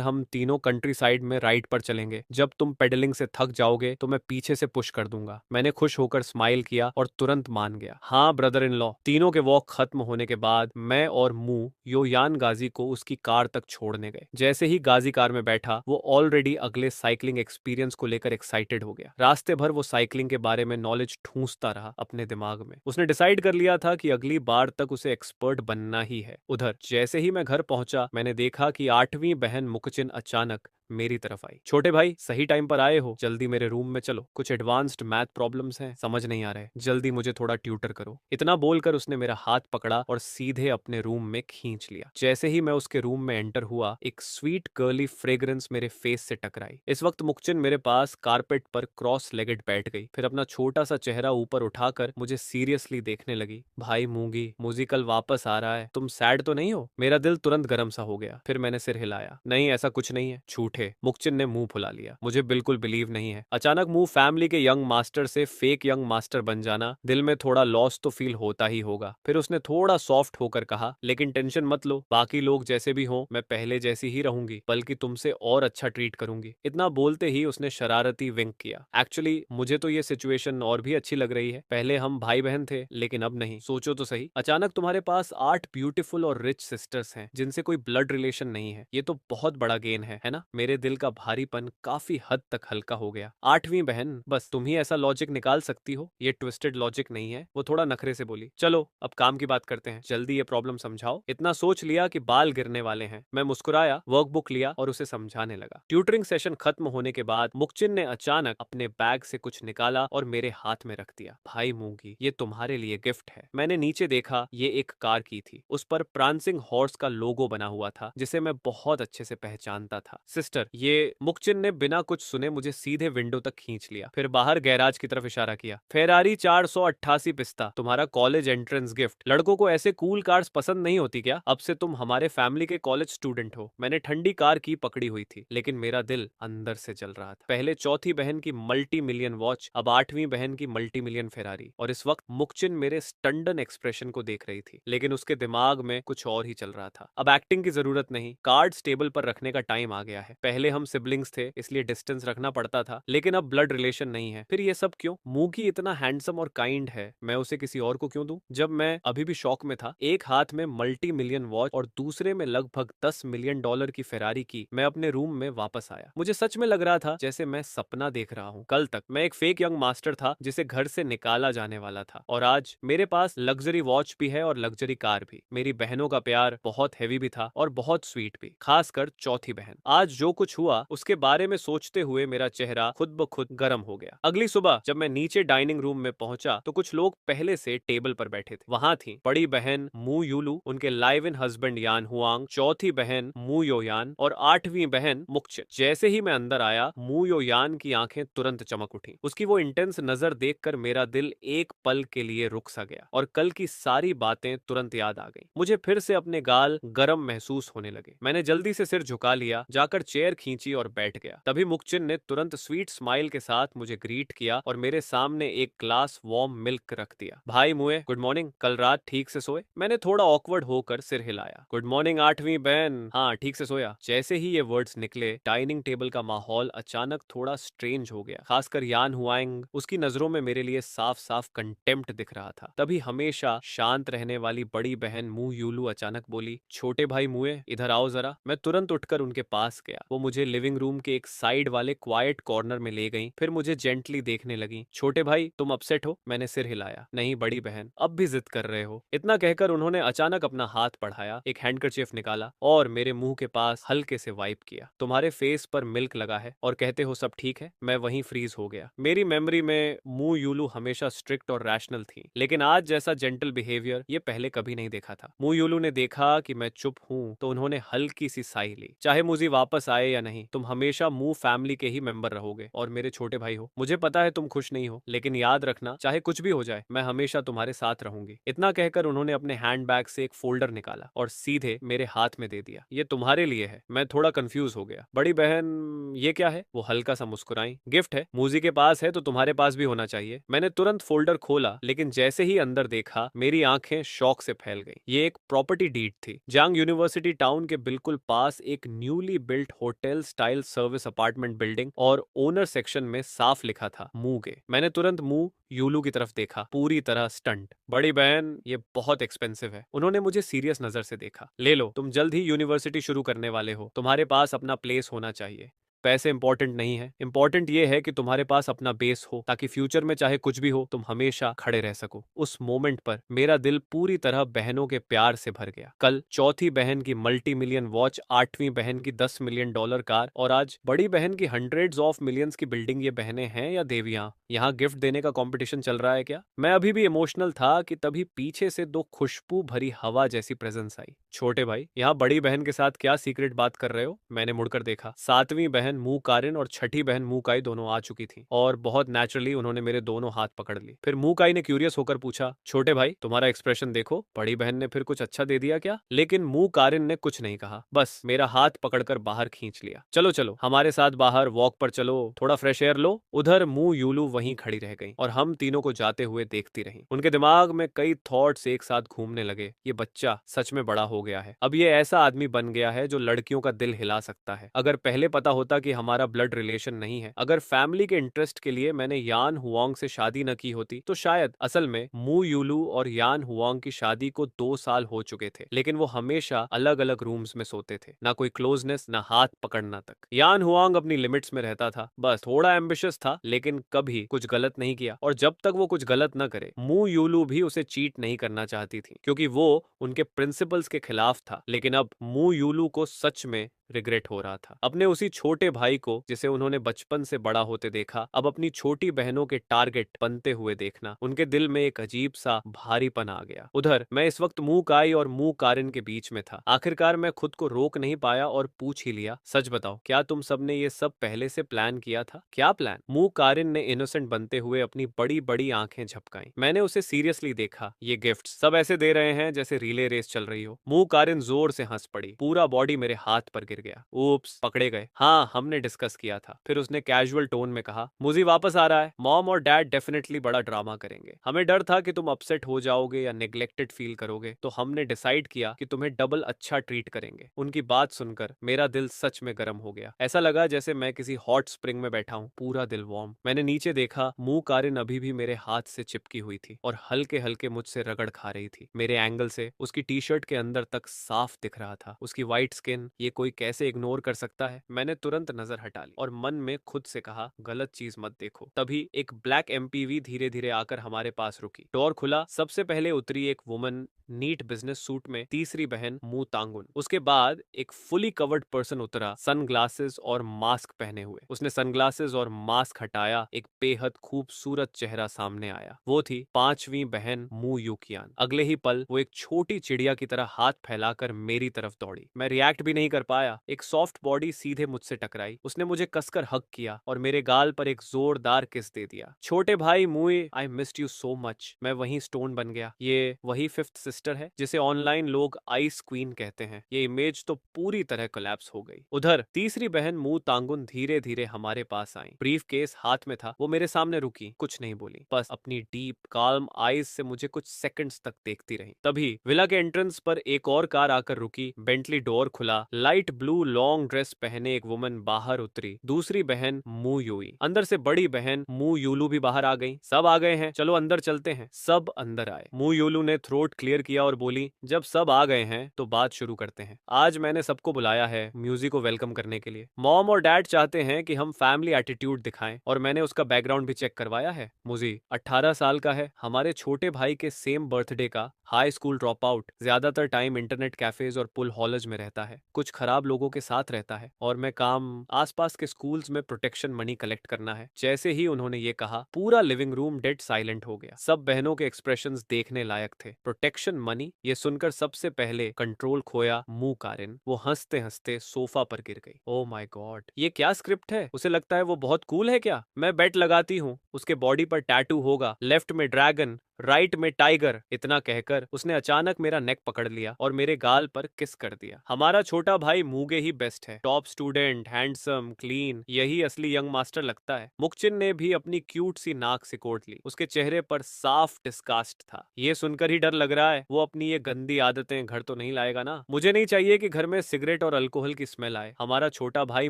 हम तीनों कंट्री साइड में राइड पर चलेंगे। जब तुम पेडलिंग से थक जाओगे तो मैं पीछे से पुश कर दूंगा। मैंने खुश होकर स्माइल किया और तुरंत मान गया। हाँ ब्रदर इन लॉ। तीनों के वॉक खत्म होने के बाद मैं और मू योयान गाजी को उसकी कार तक छोड़ने गए। जैसे ही गाजी कार में बैठा वो ऑलरेडी अगले साइकिलिंग एक्सपीरियंस को लेकर एक्साइटेड हो गया। रास्ते भर वो साइकिलिंग के बारे में नॉलेज ठूंसता रहा अपने दिमाग में। उसने डिसाइड कर लिया था कि अगली बार तक उसे एक्सपर्ट बनना ही है। उधर जैसे ही मैं घर पहुंचा मैंने देखा कि 8वीं बहन मुकचिन अचानक मेरी तरफ आई। छोटे भाई सही टाइम पर आए हो, जल्दी मेरे रूम में चलो, कुछ एडवांस्ड मैथ प्रॉब्लम्स हैं, समझ नहीं आ रहे, जल्दी मुझे थोड़ा ट्यूटर करो। इतना बोलकर उसने मेरा हाथ पकड़ा और सीधे अपने रूम में खींच लिया। जैसे ही मैं उसके रूम में एंटर हुआ एक स्वीट कर्ली फ्रेग्रेंस मेरे फेस से टकराई। इस वक्त मुकचिन मेरे पास कारपेट पर क्रॉस लेगेड बैठ गई, फिर अपना छोटा सा चेहरा ऊपर उठाकर मुझे सीरियसली देखने लगी। भाई मूंगी, म्यूजिकल वापस आ रहा है, तुम सैड तो नहीं हो? मेरा दिल तुरंत गर्म सा हो गया। फिर मैंने सिर हिलाया। नहीं ऐसा कुछ नहीं है। झूठे। मुकचिन ने मुंह फुला लिया। मुझे बिल्कुल बिलीव नहीं है। अचानक मुंह फैमिली के यंग मास्टर से फेक यंग मास्टर बन जाना, दिल में थोड़ा लॉस तो फील होता ही होगा। फिर उसने थोड़ा सॉफ्ट होकर कहा, लेकिन टेंशन मत लो, बाकी लोग जैसे भी हों मैं पहले जैसी ही रहूंगी, बल्कि तुमसे और अच्छा ट्रीट करूंगी। इतना बोलते ही उसने शरारती विंक किया। एक्चुअली मुझे तो ये सिचुएशन और भी अच्छी लग रही है। पहले हम भाई बहन थे लेकिन अब नहीं। सोचो तो सही, अचानक तुम्हारे पास 8 ब्यूटीफुल और रिच सिस्टर्स हैं जिनसे कोई ब्लड रिलेशन नहीं है। ये तो बहुत बड़ा गेन है ना? मेरे दिल का भारीपन काफी हद तक हल्का हो गया। 8वीं बहन, बस तुम ही ऐसा लॉजिक निकाल सकती हो, ये ट्विस्टेड लॉजिक नहीं है। वो थोड़ा नखरे से बोली। चलो अब काम की बात करते हैं, जल्दी ये प्रॉब्लम समझाओ। इतना सोच लिया कि बाल गिरने वाले हैं। मैं मुस्कुराया, वर्कबुक लिया और उसे समझाने लगा। ट्यूटरिंग सेशन खत्म होने के बाद मुकचिन ने अचानक अपने बैग से कुछ निकाला और मेरे हाथ में रख दिया। भाई मूंगी, ये तुम्हारे लिए गिफ्ट है। मैंने नीचे देखा, ये एक कार की थी। उस पर प्रांसिंग हॉर्स का लोगो बना हुआ था जिसे मैं बहुत अच्छे से पहचानता था। सिस्टर ये। मुकचिन ने बिना कुछ सुने मुझे सीधे विंडो तक खींच लिया, फिर बाहर गैराज की तरफ इशारा किया। फेरारी 488 पिस्ता, तुम्हारा कॉलेज एंट्रेंस गिफ्ट। लड़कों को ऐसे कूल कार्स पसंद नहीं होती क्या? अब से तुम हमारे फैमिली के कॉलेज स्टूडेंट हो। मैंने ठंडी कार की पकड़ी हुई थी लेकिन मेरा दिल अंदर से जल रहा था। पहले चौथी बहन की मल्टी मिलियन वॉच, अब 8वीं बहन की मल्टी मिलियन फेरारी। और इस वक्त मुकचिन मेरे स्टंडन एक्सप्रेशन को देख रही थी लेकिन उसके दिमाग में कुछ और ही चल रहा था। अब एक्टिंग की जरूरत नहीं, कार्ड्स टेबल पर रखने का टाइम आ गया है। पहले हम सिबलिंग्स थे इसलिए डिस्टेंस रखना पड़ता था, लेकिन अब ब्लड रिलेशन नहीं है। फिर ये सब क्यों? मूगी इतना हैंडसम और काइंड है, मैं उसे किसी और को क्यों दूं? जब मैं अभी भी शॉक में था, एक हाथ में मल्टी मिलियन वॉच और दूसरे में लगभग $10 मिलियन की फेरारी की, मैं अपने रूम में वापस आया। मुझे सच में लग रहा था जैसे मैं सपना देख रहा हूँ। कल तक मैं एक फेक यंग मास्टर था जिसे घर से निकाला जाने वाला था, और आज मेरे पास लग्जरी वॉच भी है और लग्जरी कार भी। मेरी बहनों का प्यार बहुत हैवी भी था और बहुत स्वीट भी, खासकर चौथी बहन। आज जो कुछ हुआ उसके बारे में सोचते हुए मेरा चेहरा खुद ब खुद गर्म हो गया। अगली सुबह जब मैं नीचे डाइनिंग रूम में पहुंचा तो कुछ लोग पहले से टेबल पर बैठे थे। वहां थी बड़ी बहन मू यूलू, उनके लाइव इन हस्बैंड यान हुआंग, चौथी बहन मू योयान और 8वीं बहन मुकचिन। जैसे ही मैं अंदर आया मू योयान की आंखें तुरंत चमक उठी। उसकी वो इंटेंस नजर देखकर मेरा दिल एक पल के लिए रुक सा गया और कल की सारी बातें तुरंत याद आ गई। मुझे फिर से अपने गाल गर्म महसूस होने लगे। मैंने जल्दी से सिर झुका लिया, जाकर चेयर खींची और बैठ गया। तभी मुकचिन ने तुरंत स्वीट स्माइल के साथ मुझे ग्रीट किया और मेरे सामने एक ग्लास वार्म मिल्क रख दिया। भाई मुए, गुड मॉर्निंग, कल रात ठीक से सोए? मैंने थोड़ा ऑकवर्ड होकर सिर हिलाया। गुड मॉर्निंग 8वीं बहन, हाँ ठीक से सोया। जैसे ही ये वर्ड्स निकले डाइनिंग टेबल का माहौल अचानक थोड़ा स्ट्रेंज हो गया, खासकर यान हुआंग। उसकी नजरों में मेरे लिए साफ साफ कंटेम्प्ट दिख रहा था। तभी हमेशा शांत रहने वाली बड़ी बहन मू यूलू अचानक बोली, छोटे भाई मुए इधर आओ जरा। मैं तुरंत उठकर उनके पास गया। वो मुझे लिविंग रूम के एक साइड वाले क्वाइट कॉर्नर में ले गई, फिर मुझे जेंटली देखने लगी। छोटे भाई तुम अपसेट हो? मैंने सिर हिलाया। नहीं बड़ी बहन, अब भी जिद कर रहे हो? इतना कहकर उन्होंने अचानक अपना हाथ बढ़ाया, एक हैंडकरचीफ निकाला और मेरे मुंह के पास हल्के से वाइप किया। तुम्हारे फेस पर मिल्क लगा है और कहते हो सब ठीक है? मैं वहीं फ्रीज हो गया। मेरी मेमोरी में मू यूलू हमेशा स्ट्रिक्ट और रैशनल थी, लेकिन आज जैसा जेंटल बिहेवियर ये पहले कभी नहीं देखा था। मू यूलू ने देखा कि मैं चुप हूं तो उन्होंने हल्की सी साई ली। चाहे मुझे वापस आए चाहे या नहीं, तुम हमेशा मू फैमिली के ही मेंबर रहोगे और मेरे छोटे भाई हो। मुझे पता है तुम खुश नहीं हो, लेकिन याद रखना, चाहे कुछ भी हो जाए, मैं हमेशा तुम्हारे साथ रहूंगी। इतना कहकर उन्होंने अपने हैंडबैग से एक फोल्डर निकाला और सीधे मेरे हाथ में दे दिया। ये तुम्हारे लिए है। मैं थोड़ा कंफ्यूज हो गया। बड़ी बहन, ये क्या है? वो हल्का सा मुस्कुराई। गिफ्ट है, मूजी के पास है तो तुम्हारे पास भी होना चाहिए। मैंने तुरंत फोल्डर खोला, लेकिन जैसे ही अंदर देखा, मेरी आंखें शौक से फैल गई। ये एक प्रॉपर्टी डीड थी। जांग यूनिवर्सिटी टाउन के बिल्कुल पास एक newly built hotel style service apartment building, और ओनर सेक्शन में साफ लिखा था मूगे। मैंने तुरंत मुंह यूलू की तरफ देखा, पूरी तरह स्टंट। बड़ी बहन, ये बहुत एक्सपेंसिव है। उन्होंने मुझे सीरियस नजर से देखा। ले लो, तुम जल्द ही यूनिवर्सिटी शुरू करने वाले हो, तुम्हारे पास अपना प्लेस होना चाहिए। पैसे इंपॉर्टेंट नहीं है, इंपॉर्टेंट ये है कि तुम्हारे पास अपना बेस हो, ताकि फ्यूचर में चाहे कुछ भी हो, तुम हमेशा खड़े रह सको। उस मोमेंट पर मेरा दिल पूरी तरह बहनों के प्यार से भर गया। कल चौथी बहन की मल्टी मिलियन वॉच, 8वीं बहन की $10 मिलियन कार, और आज बड़ी बहन की हंड्रेड्स ऑफ मिलियंस की बिल्डिंग। ये बहनें हैं या देवियां? यहाँ गिफ्ट देने का कंपटीशन चल रहा है क्या? मैं अभी भी इमोशनल था कि तभी पीछे से दो खुशबू भरी हवा जैसी प्रेजेंस आई। छोटे भाई, यहाँ बड़ी बहन के साथ क्या सीक्रेट बात कर रहे हो? मैंने मुड़कर देखा। 7वीं बहन मू कारिन और छठी बहन मू काई दोनों आ चुकी थी, और बहुत नेचुरली उन्होंने मेरे दोनों हाथ पकड़ ली। फिर मू काई ने क्यूरियस होकर पूछा, छोटे भाई, तुम्हारा एक्सप्रेशन देखो, बड़ी बहन ने फिर कुछ अच्छा दे दिया क्या? लेकिन मू कारिन ने कुछ नहीं कहा, बस मेरा हाथ पकड़कर बाहर खींच लिया। चलो चलो, हमारे साथ बाहर वॉक पर चलो, थोड़ा फ्रेश एयर लो। उधर मू यूलू वहीं खड़ी रह गई और हम तीनों को जाते हुए देखती रही। उनके दिमाग में कई थॉट्स एक साथ घूमने लगे। ये बच्चा सच में बड़ा हो गया है। अब ये ऐसा आदमी बन गया है जो लड़कियों का दिल हिला सकता है। अगर पहले पता होता कि हमारा ब्लड रिलेशन नहीं है, अगर फैमिली के इंटरेस्ट के लिए मैंने यान हुआंग से शादी न की होती, तो शायद असल में मू यूलू और यान हुआंग की शादी को 2 साल हो चुके थे, लेकिन वो हमेशा अलग अलग रूम्स में सोते थे। ना कोई क्लोजनेस, ना हाथ पकड़ना तक। यान हुआंग अपनी लिमिट्स में रहता था, बस थोड़ा एम्बिशियस था, लेकिन कभी कुछ गलत नहीं किया। और जब तक वो कुछ गलत न करे, मू यूलू भी उसे चीट नहीं करना चाहती थी, क्योंकि वो उनके प्रिंसिपल्स के खिलाफ था। लेकिन अब मू यूलू को सच में रिग्रेट हो रहा था। अपने उसी छोटे भाई को, जिसे उन्होंने बचपन से बड़ा होते देखा, अब अपनी छोटी बहनों के टारगेट बनते हुए देखना, उनके दिल में एक अजीब सा भारीपन आ गया। उधर मैं इस वक्त मू काई और मू कारिन के बीच में था। आखिरकार मैं खुद को रोक नहीं पाया और पूछ ही लिया, सच बताओ, क्या तुम सबने ये सब पहले से प्लान किया था? क्या प्लान? मू कारिन ने इनोसेंट बनते हुए अपनी बड़ी बड़ी आंखें झपकाई। मैंने उसे सीरियसली देखा। ये गिफ्ट सब ऐसे दे रहे हैं जैसे रिले रेस चल रही हो। मू कारिन जोर से हंस पड़ी, पूरा बॉडी मेरे हाथ पर गिर गया। ऊप्स, पकड़े गए। हाँ, हमने डिस्कस किया था। फिर उसने कैजुअल टोन में कहा, मुझे वापस आ रहा है। मॉम और डैड डेफिनेटली बड़ा ड्रामा करेंगे। हमें डर था कि तुम अपसेट हो जाओगे या नेग्लेक्टेड फील करोगे, तो हमने डिसाइड किया कि तुम्हें डबल अच्छा ट्रीट करेंगे। उनकी बात सुनकर मेरा दिल सच में गर्म हो गया। ऐसा लगा जैसे मैं किसी हॉट स्प्रिंग में बैठा हूँ, पूरा दिल वार्म। मैंने नीचे देखा, मुंह कारिन अभी भी मेरे हाथ से चिपकी हुई थी और हल्के हल्के मुझसे रगड़ खा रही थी। मेरे एंगल से उसकी टी शर्ट के अंदर तक साफ दिख रहा था। उसकी व्हाइट स्किन, ये कोई कैसे इग्नोर कर सकता है? मैंने तुरंत नजर हटा ली और मन में खुद से कहा, गलत चीज मत देखो। तभी एक ब्लैक एमपीवी धीरे धीरे आकर हमारे पास रुकी। डोर खुला। सबसे पहले उतरी एक वुमन नीट बिजनेस सूट में, तीसरी बहन मू तांगुन। उसके बाद एक फुली कवर्ड पर्सन उतरा, सनग्लासेस और मास्क पहने हुए। उसने सनग्लासेस और मास्क हटाया, एक बेहद खूबसूरत चेहरा सामने आया। वो थी 5वीं बहन मू यूकियान। अगले ही पल वो एक छोटी चिड़िया की तरह हाथ फैलाकर मेरी तरफ दौड़ी। मैं रिएक्ट भी नहीं कर पाया। एक सॉफ्ट बॉडी सीधे मुझसे टकराई। उसने मुझे कसकर हग किया और मेरे गाल पर एक जोरदार किस दे दिया। छोटे भाई मुए, I missed you so much. मैं वही स्टोन बन गया। ये वही फिफ्थ सिस्टर है जिसे ऑनलाइन लोग आइस क्वीन कहते हैं। ये इमेज तो पूरी तरह कोलैप्स हो गई। उधर तीसरी बहन मू तांगुन धीरे धीरे हमारे पास आई। ब्रीफ केस हाथ में था। वो मेरे सामने रुकी, कुछ नहीं बोली, बस अपनी डीप काल्म आईज से मुझे कुछ सेकंड्स तक देखती रही। तभी विला के एंट्रेंस पर एक और कार आकर रुकी। बेंटली डोर खुला। लाइट ब्लू लॉन्ग ड्रेस पहने एक वुमन बाहर उतरी। दूसरी बहन मू यूई। अंदर से बड़ी बहन मू यूलू भी बाहर आ गई। सब आ गए हैं, चलो अंदर चलते हैं। सब अंदर आए। मू यूलू ने थ्रोट क्लियर किया और बोली, जब सब आ गए हैं तो बात शुरू करते हैं। आज मैंने सबको बुलाया है म्यूजिक को वेलकम करने के लिए। मॉम और डैड चाहते हैं कि हम फैमिली एटीट्यूड दिखाएं, और मैंने उसका बैकग्राउंड भी चेक करवाया है। मुझे 18 साल का है, हमारे छोटे भाई के सेम बर्थडे का, हाई स्कूल ड्रॉप आउट, ज्यादातर टाइम इंटरनेट कैफेज और पुल हॉलेज में रहता है। कुछ खराब लोगों के साथ रहता है और मैं काम आसपास के स्कूल्स में प्रोटेक्शन मनी कलेक्ट करना है। जैसे ही उन्होंने ये कहा, पूरा लिविंग रूम डेड साइलेंट हो गया। सब बहनों के एक्सप्रेशंस देखने लायक थे। प्रोटेक्शन मनी, ये सुनकर सबसे पहले कंट्रोल खोया मुंह कारिन। वो हंसते हंसते सोफा पर गिर गई। ओ माय गॉड, ये क्या स्क्रिप्ट है? उसे लगता है वो बहुत कूल है क्या? मैं बेट लगाती हूँ उसके बॉडी पर टैटू होगा, लेफ्ट में ड्रैगन, राइट में टाइगर। इतना कहकर उसने अचानक मेरा नेक पकड़ लिया और मेरे गाल पर किस कर दिया। हमारा छोटा भाई मूगे ही बेस्ट है, टॉप स्टूडेंट, हैंडसम, क्लीन, यही असली यंग मास्टर लगता है। मुक्चिन ने भी अपनी क्यूट सी नाक सिकोड़ ली। उसके चेहरे पर साफ डिस्कास्ट था। ये सुनकर ही डर लग रहा है वो अपनी ये गंदी आदतें घर तो नहीं लाएगा ना। मुझे नहीं चाहिए कि घर में सिगरेट और अल्कोहल की स्मेल आए। हमारा छोटा भाई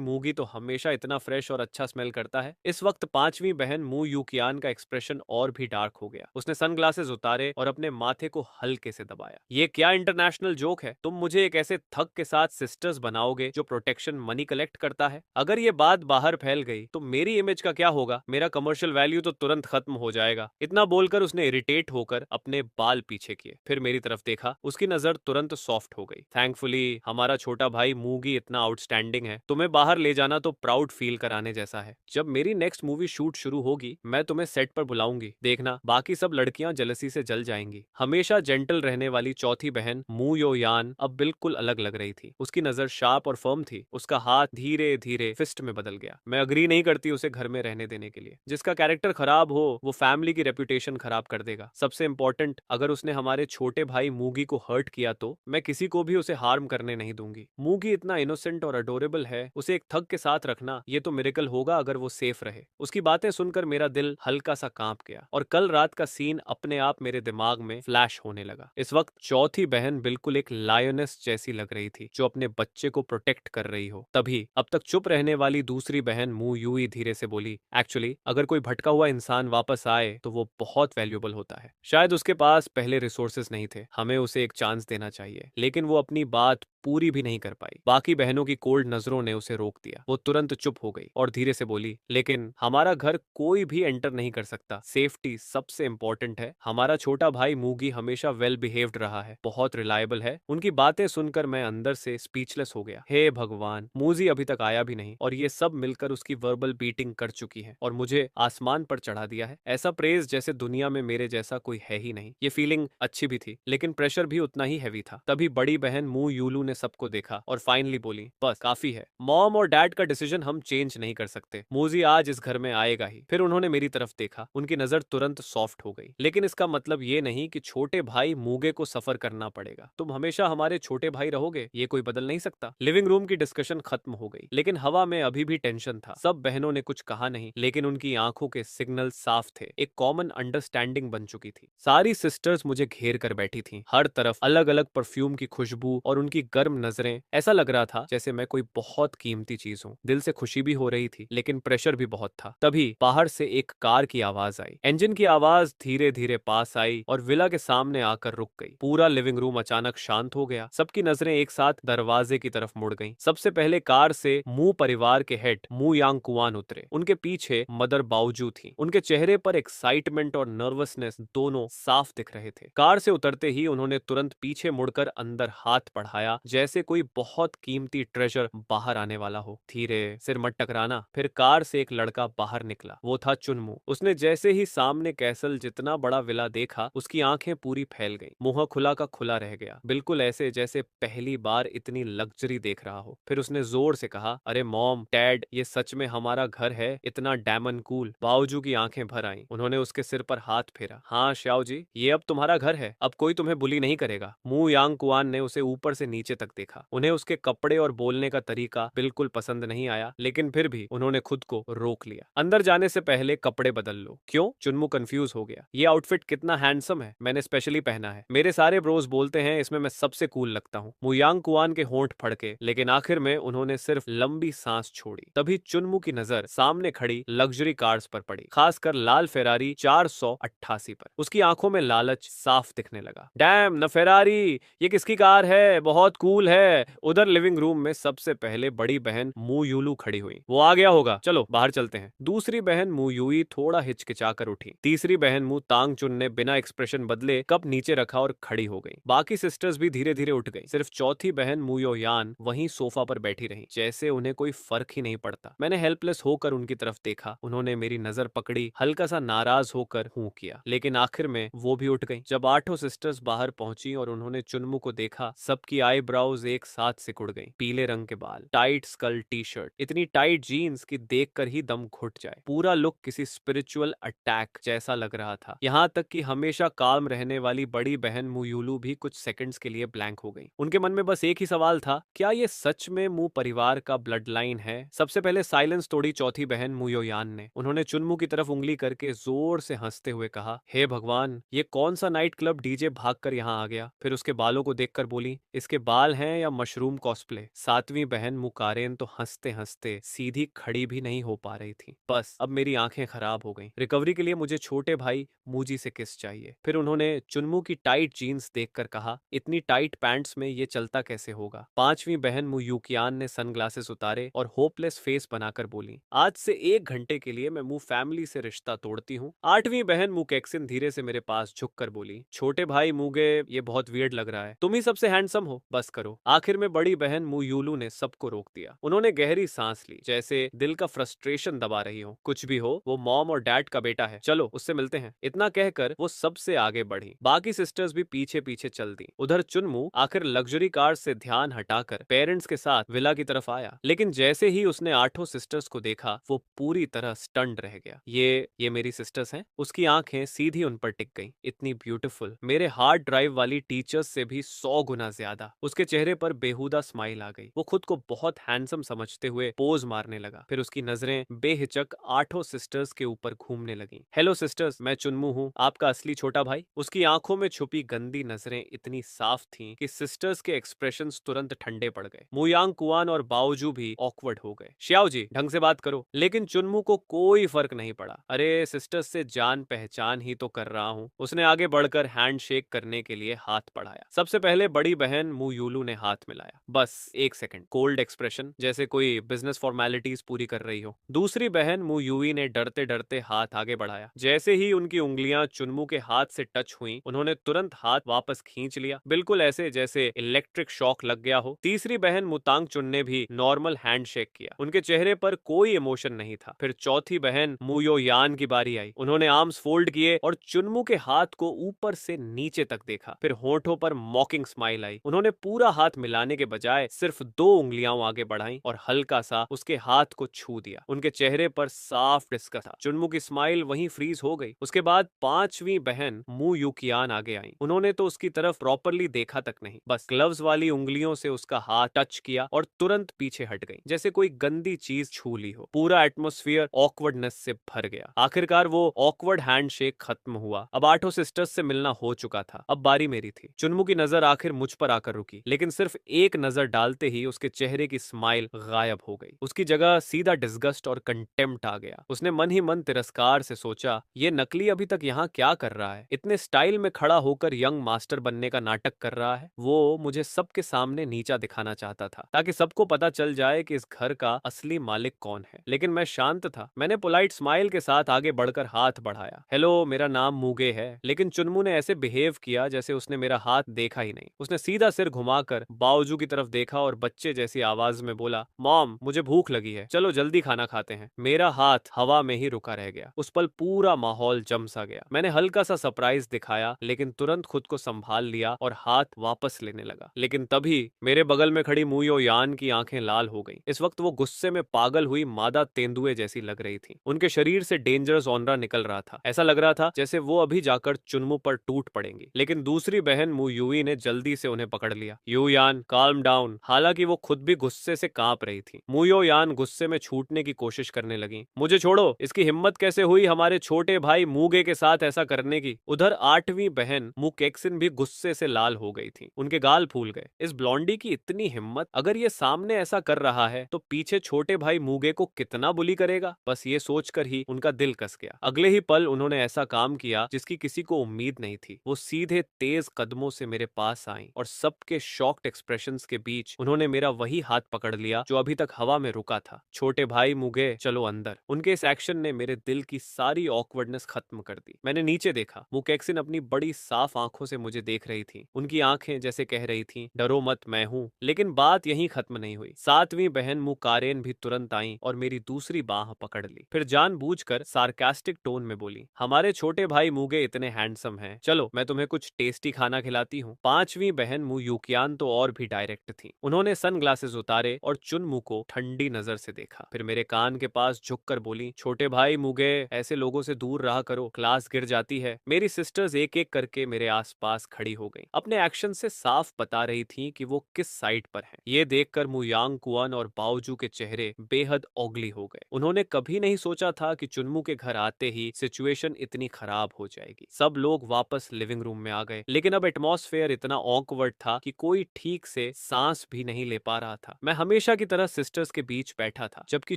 मूगी तो हमेशा इतना फ्रेश और अच्छा स्मेल करता है। इस वक्त पांचवी बहन मू यूकियान का एक्सप्रेशन और भी डार्क हो गया। उसने सनग्लासेस उतारे और अपने माथे को हल्के से दबाया। ये क्या इंटरनेशनल जोक है? तुम मुझे एक ऐसे थक के साथ सिस्टर्स बनाओगे जो प्रोटेक्शन मनी कलेक्ट करता है? अगर ये बात बाहर फैल गई तो मेरी इमेज का क्या होगा? मेरा कमर्शियल वैल्यू तो तुरंत खत्म हो जाएगा। इतना बोलकर उसने इरिटेट होकर अपने बाल पीछे किए, फिर मेरी तरफ देखा। उसकी नजर तुरंत सॉफ्ट हो गई। थैंकफुली हमारा छोटा भाई मूगी इतना आउटस्टैंडिंग है। तुम्हें बाहर ले जाना तो प्राउड फील कराने जैसा है। जब मेरी नेक्स्ट मूवी शूट शुरू होगी मैं तुम्हें सेट पर बुलाऊंगी। देखना बाकी सब लड़कियां जलसी से जल जाएंगी। हमेशा जेंटल रहने वाली चौथी बहन मू यो यान अब बिल्कुल अलग लग रही थी। उसकी नजर शार्प और फर्म थी। उसका हाथ धीरे धीरे फिस्ट में बदल गया। मैं अग्री नहीं करती उसे घर में रहने देने के लिए। जिसका कैरेक्टर खराब हो वो फैमिली की रेपुटेशन खराब कर देगा। सबसे इंपॉर्टेंट, अगर उसने हमारे छोटे भाई मूगी को हर्ट किया तो मैं किसी को भी उसे हार्म करने नहीं दूंगी। मूगी इतना इनोसेंट और अडोरेबल है, उसे एक थग के साथ रखना ये तो मिरेकल होगा अगर वो सेफ रहे। उसकी बातें सुनकर मेरा दिल हल्का सा कांप गया और कल रात का सीन अपने आप मेरे दिमाग में फ्लैश होने लगा। इस वक्त चौथी बहन बिल्कुल एक लायनेस जैसी लग रही थी जो अपने बच्चे को प्रोटेक्ट कर रही हो। तभी अब तक चुप रहने वाली दूसरी बहन मू यूई धीरे से बोली, एक्चुअली अगर कोई भटका हुआ इंसान वापस आए तो वो बहुत वैल्यूएबल होता है। शायद उसके पास पहले रिसोर्सेज नहीं थे, हमें उसे एक चांस देना चाहिए। लेकिन वो अपनी बात पूरी भी नहीं कर पाई। बाकी बहनों की कोल्ड नजरों ने उसे रोक दिया। वो तुरंत चुप हो गई और धीरे से बोली, लेकिन हमारा घर कोई भी एंटर नहीं कर सकता। सेफ्टी सबसे इंपॉर्टेंट है। हमारा छोटा भाई मूगी हमेशा वेल बिहेव्ड रहा है, बहुत रिलायबल है। उनकी बातें सुनकर मैं अंदर से स्पीचलेस हो गया। हे भगवान, मूजी अभी तक आया भी नहीं और ये सब मिलकर उसकी वर्बल बीटिंग कर चुकी है और मुझे आसमान पर चढ़ा दिया है। ऐसा प्रेज जैसे दुनिया में मेरे जैसा कोई है ही नहीं। ये फीलिंग अच्छी भी थी लेकिन प्रेशर भी उतना ही हैवी था। तभी बड़ी बहन मू यूलू ने सबको देखा और फाइनली बोली, बस काफी है। मॉम और डैड का डिसीजन हम चेंज नहीं कर सकते। मूजी आज इस घर में आएगा ही। फिर उन्होंने मेरी तरफ देखा। उनकी नजर तुरंत सॉफ्ट हो गई। लेकिन इसका मतलब ये नहीं कि छोटे भाई मूगे को सफर करना पड़ेगा। तुम हमेशा हमारे छोटे भाई रहोगे, ये कोई बदल नहीं सकता। लिविंग रूम की डिस्कशन खत्म हो गई लेकिन हवा में अभी भी टेंशन था। सब बहनों ने कुछ कहा नहीं लेकिन उनकी आंखों के सिग्नल साफ थे। एक कॉमन अंडरस्टैंडिंग बन चुकी थी। सारी सिस्टर्स मुझे घेर कर बैठी थी। हर तरफ अलग अलग परफ्यूम की खुशबू और उनकी गर्म नजरें। ऐसा लग रहा था जैसे मैं कोई बहुत कीमती चीज हूँ। दिल से खुशी भी हो रही थी लेकिन प्रेशर भी बहुत था। तभी बाहर से एक कार की आवाज आई। इंजन की आवाज धीरे धीरे पास आई और विला के सामने आकर रुक गई। पूरा लिविंग रूम अचानक शांत हो गया। सबकी नजरें एक साथ दरवाजे की तरफ मुड़ गईं। सबसे पहले कार से मू परिवार के हेड मू यांग कुआन उतरे। उनके पीछे मदर बाउजू थी। उनके चेहरे पर एक्साइटमेंट और नर्वसनेस दोनों साफ दिख रहे थे। कार से उतरते ही उन्होंने तुरंत पीछे मुड़कर अंदर हाथ बढ़ाया जैसे कोई बहुत कीमती ट्रेजर बाहर आने वाला हो। धीरे, सिर मत टकराना। फिर कार से एक लड़का बाहर निकला। वो था चुनमू। उसने जैसे ही सामने कैसल जितना बड़ा विला देखा उसकी आंखें पूरी फैल गईं। मुंह खुला का खुला रह गया, बिल्कुल ऐसे जैसे पहली बार इतनी लग्जरी देख रहा हो। फिर उसने जोर से कहा, अरे मॉम, डैड, ये सच में हमारा घर है? इतना डैमन कूल। बावजू की आंखें भर आईं। उन्होंने उसके सिर पर हाथ फेरा। हाँ श्याओ जी, ये अब तुम्हारा घर है। अब कोई तुम्हें बुली नहीं करेगा। मू यांग कुआन ने उसे ऊपर से नीचे तक देखा। उन्हें उसके कपड़े और बोलने का तरीका बिल्कुल पसंद नहीं आया लेकिन फिर भी उन्होंने खुद को रोक लिया। अंदर जाने से पहले कपड़े बदल लो। क्यों? चुनमू कंफ्यूज हो गया। ये आउटफिट कितना हैंडसम है, मैंने स्पेशली पहना है। मेरे सारे ब्रोस बोलते हैं इसमें मैं सबसे कूल लगता हूँ। मुयांग कुआन के होंठ फड़के लेकिन आखिर में उन्होंने सिर्फ लंबी सांस छोड़ी। तभी चुनमू की नजर सामने खड़ी लग्जरी कार्स पर पड़ी, खासकर लाल फेरारी 488 पर। उसकी आंखों में लालच साफ दिखने लगा। डैम, न फेरारी, ये किसकी कार है? बहुत कूल है। उधर लिविंग रूम में सबसे पहले बड़ी बहन मू यूलू खड़ी हुई। वो आ गया होगा, चलो बाहर चलते हैं। दूसरी बहन मू यूई थोड़ा हिचकिचाकर उठी। तीसरी बहन मू तांग चुन ने बिना एक्सप्रेशन बदले कप नीचे रखा और खड़ी हो गई। बाकी सिस्टर्स भी धीरे धीरे उठ गई। सिर्फ चौथी बहन मू यो यान बहन वहीं सोफा पर बैठी रही, जैसे उन्हें कोई फर्क ही नहीं पड़ता। मैंने हेल्पलेस होकर उनकी तरफ देखा। उन्होंने मेरी नजर पकड़ी, हल्का सा नाराज होकर हूं किया, लेकिन आखिर में वो भी उठ गई। जब आठों सिस्टर्स बाहर पहुंची और उन्होंने चुन्मू को देखा, सबकी आईब्राउज एक साथ सिकुड़ गई। पीले रंग के बाल, टाइट स्कल टी शर्ट, इतनी टाइट जीन्स कि देखकर ही दम घुट जाए। पूरा लुक किसी स्पिरिचुअल अटैक जैसा लग रहा था। यहाँ तक कि हमेशा काम रहने वाली बड़ी बहन मुयूलू भी कुछ सेकंड्स के लिए ब्लैंक हो गई। उनके मन में बस एक ही सवाल था, क्या ये सच में मु परिवार का ब्लड लाइन है? सबसे पहले साइलेंस तोड़ी चौथी बहन मुयोयान ने। उन्होंने चुन्मू की तरफ उंगली करके जोर से हंसते हुए कहा, हे भगवान, ये कौन सा नाइट क्लब डीजे भागकर यहाँ आ गया? फिर उसके बालों को देखकर बोली, इसके बाल हैं या मशरूम कॉस्प्ले? सातवीं बहन मुकारेन तो हंसते हंसते सीधी खड़ी भी नहीं हो पा रही थी। बस अब मेरी आंखें खराब हो गईं। रिकवरी के लिए मुझे छोटे भाई मूजी से किस चाहिए। फिर उन्होंने चुन्मू की टाइट जीन्स देखकर कहा, इतनी टाइट पैंट्स में ये चलता कैसे होगा? पांचवी बहन मुयूकियान ने सनग्लासेस उतारे और होपलेस फेस बनाकर बोली, आज से 1 घंटे के लिए मैं मु फैमिली से रिश्ता तोड़ती हूँ। आठवीं बहन मुकेक्सिन धीरे से मेरे पास झुककर बोली, छोटे भाई मूगे, ये बहुत वियर्ड लग रहा है, तुम ही सबसे हैंडसम हो, बस करो। आखिर में बड़ी बहन मुयूलू ने सबको रोक दिया। उन्होंने गहरी सांस ली, जैसे दिल का फ्रस्ट्रेशन दबा रही हो। कुछ भी हो, वो मॉम और डैड का बेटा है, चलो उससे मिलते हैं। इतना कहकर वो सबसे आगे बढ़ी। बाकी सिस्टर्स भी पीछे पीछे चल दी। उधर चुन्मू आखिर लग्जरी कार से ध्यान हटाकर पेरेंट्स के साथ विला की तरफ आया, लेकिन जैसे ही उसने आठों सिस्टर्स को देखा, वो पूरी तरह स्टन्ड रह गया। ये मेरी सिस्टर्स हैं? उसकी आंखें सीधी उन पर टिक गईं। इतनी ब्यूटीफुल, मेरे हार्ड ड्राइव वाली टीचर्स से भी 100 गुना ज्यादा। उसके चेहरे पर बेहुदा स्माइल आ गई। वो खुद को बहुत हैंडसम समझते हुए पोज मारने लगा। फिर उसकी नजरें बेहिचक आठों सिस्टर्स के ऊपर घूमने लगीं। हेलो सिस्टर्स, मैं चुन्मू हूँ, आपका असली छोटा भाई। उसकी आंखों में छुपी गंदी नजरें इतनी साफ थीं कि सिस्टर्स के एक्सप्रेशंस तुरंत ठंडे पड़ गए। मुयांग कुआन और बाओजू भी ऑकवर्ड हो गए। श्याओ जी, ढंग से बात करो। लेकिन चुन्मू को कोई फर्क नहीं पड़ा। अरे सिस्टर्स से जान पहचान ही तो कर रहा हूँ। उसने आगे बढ़कर हैंडशेक करने के लिए हाथ बढ़ाया। सबसे पहले बड़ी बहन मुयूलू ने हाथ मिलाया। बस 1 सेकंड, कोल्ड एक्सप्रेशन, जैसे कोई बिजनेस फॉर्मेलिटीज पूरी कर रही हो। दूसरी बहन मुयूई ने डरते डरते हाथ आगे बढ़ाया। जैसे ही उनकी उंगलियां चुन्मू के हाथ से टच हुई, उन्होंने तुरंत हाथ वापस खींच लिया, बिल्कुल ऐसे जैसे इलेक्ट्रिक शॉक लग गया हो। तीसरी बहन मुतांग चुन ने भी नॉर्मल हैंडशेक किया। उनके चेहरे पर कोई इमोशन नहीं था। फिर चौथी बहन मुयो यान की बारी आई। उन्होंने आर्म्स फोल्ड किए और चुन्मू के हाथ को ऊपर से नीचे तक देखा। फिर होठों पर मॉकिंग स्माइल आई। उन्होंने पूरा हाथ मिलाने के बजाय सिर्फ 2 उंगलियां आगे बढ़ाई और हल्का सा उसके हाथ को छू दिया। उनके चेहरे पर साफ डिस्गस्ट था। चुन्मू की स्माइल वहीं फ्रीज हो गई। उसके बाद पांचवी बहन मु युकियान आगे आई। उन्होंने तो उसकी तरफ प्रॉपरली देखा तक नहीं, बस ग्लव्स वाली उंगलियों से उसका हाथ टच किया और तुरंत पीछे हट गई, जैसे कोई गंदी चीज छू ली हो। पूरा एटमॉस्फेयर ऑकवर्डनेस से भर गया। आखिरकार वो ऑकवर्ड हैंडशेक खत्म हुआ। अब आठों सिस्टर्स से मिलना हो चुका था। अब बारी मेरी थी। चुन्मू की नजर आखिर मुझ पर आकर रुकी, लेकिन सिर्फ एक नजर डालते ही उसके चेहरे की स्माइल गायब हो गई। उसकी जगह सीधा डिस्गस्ट और कंटेम्प्ट आ गया। उसने मन ही मन तिरस्कार से सोचा, ये नकली अभी तक यहाँ क्या कर रहा है? इतने स्टाइल में खड़ा होकर यंग मास्टर बनने का नाटक कर रहा है। वो मुझे सबके सामने नीचा दिखाना चाहता था, ताकि सबको पता चल जाए कि इस घर का असली मालिक कौन है। लेकिन मैं शांत था। मैंने पोलाइट स्माइल के साथ आगे बढ़कर हाथ बढ़ाया। हेलो, मेरा नाम मूगे है। लेकिन चुन्मू ने ऐसे बिहेव किया जैसे उसने मेरा हाथ देखा ही नहीं। उसने सीधा सिर घुमाकर बाओजू की तरफ देखा और बच्चे जैसी आवाज में बोला, मॉम, मुझे भूख लगी है, चलो जल्दी खाना खाते हैं। मेरा हाथ हवा में ही रुका रह गया। उस पल पूरा माहौल जम सा गया। मैंने हल्का सा सरप्राइज दिखाया, लेकिन तुरंत खुद को संभाल लिया और हाथ वापस लेने लगा। लेकिन तभी मेरे बगल में खड़ी मुयो यान की आंखें लाल हो गईं। इस वक्त वो गुस्से में पागल हुई मादा तेंदुए जैसी लग रही थी। उनके शरीर से डेंजरस ऑनरा निकल रहा था। ऐसा लग रहा था जैसे वो अभी जाकर चुन्मू पर टूट पड़ेंगी। लेकिन दूसरी बहन मुयुई ने जल्दी से उन्हें पकड़ लिया। यू यान, काल्म डाउन। हालांकि वो खुद भी गुस्से से कांप रही थी। मुयो यान गुस्से में छूटने की कोशिश करने लगी। मुझे छोड़ो, इसकी हिम्मत कैसे हुई हमारे छोटे भाई मूगे के साथ ऐसा करने की? उधर आठवीं बहन मुकेक्सिन भी गुस्से से लाल हो गई थी। उनके गाल फूल गए। इस ब्लॉन्डी की इतनी हिम्मत! अगर ये सामने ऐसा कर रहा है तो पीछे छोटे भाई मूगे को कितना बुली करेगा? बस ये सोचकर ही उनका दिल कस गया। अगले ही पल उन्होंने ऐसा काम किया जिसकी किसी को उम्मीद नहीं थी। वो सीधे तेज कदमों से मेरे पास आई और सबके शॉक्ड एक्सप्रेशंस के बीच उन्होंने मेरा वही हाथ पकड़ लिया जो अभी तक हवा में रुका था। छोटे भाई मूगे, चलो अंदर। उनके इस एक्शन ने मेरे दिल की सारी ऑकवर्डनेस खत्म कर दी। मैंने नीचे देखा। मुकेक्सिन अपनी बड़ी साफ आंखों से मुझे देख रही थी। उनकी आंखें जैसे कह रही थी, डरो मत, मैं हूं, लेकिन बात यहीं खत्म नहीं हुई। सातवीं बहन मुकारेन भी तुरंत आई और मेरी दूसरी बाह पकड़ ली। फिर जानबूझकर सार्कास्टिक टोन में बोली, हमारे छोटे भाई मूगे इतने हैंडसम हैं, चलो मैं तुम्हें कुछ टेस्टी खाना खिलाती हूँ। पांचवी बहन मु यूकियान तो और भी डायरेक्ट थी। उन्होंने सनग्लासेस उतारे और चुनमु को ठंडी नजर से देखा। फिर मेरे कान के पास झुककर बोली, छोटे भाई मूगे, ऐसे लोगों से दूर रहा करो, क्लास गिर जाती है। मेरी सिस्टर्स एक एक करके मेरे आसपास खड़ी हो गईं। अपने एक्शन से साफ बता रही थी कि वो किस साइड पर हैं। ये देखकर मु यांग कुआन और बाओजू के चेहरे बेहद ओगली हो गए। उन्होंने कभी नहीं सोचा था कि चुनमु के घर आते ही सिचुएशन इतनी खराब हो जाएगी। सब लोग वापस लिविंग रूम में आ गए, लेकिन अब एटमॉस्फेयर इतना ऑकवर्ड था कि कोई ठीक से सांस भी नहीं ले पा रहा था। मैं हमेशा की तरह सिस्टर्स के बीच बैठा था, जबकि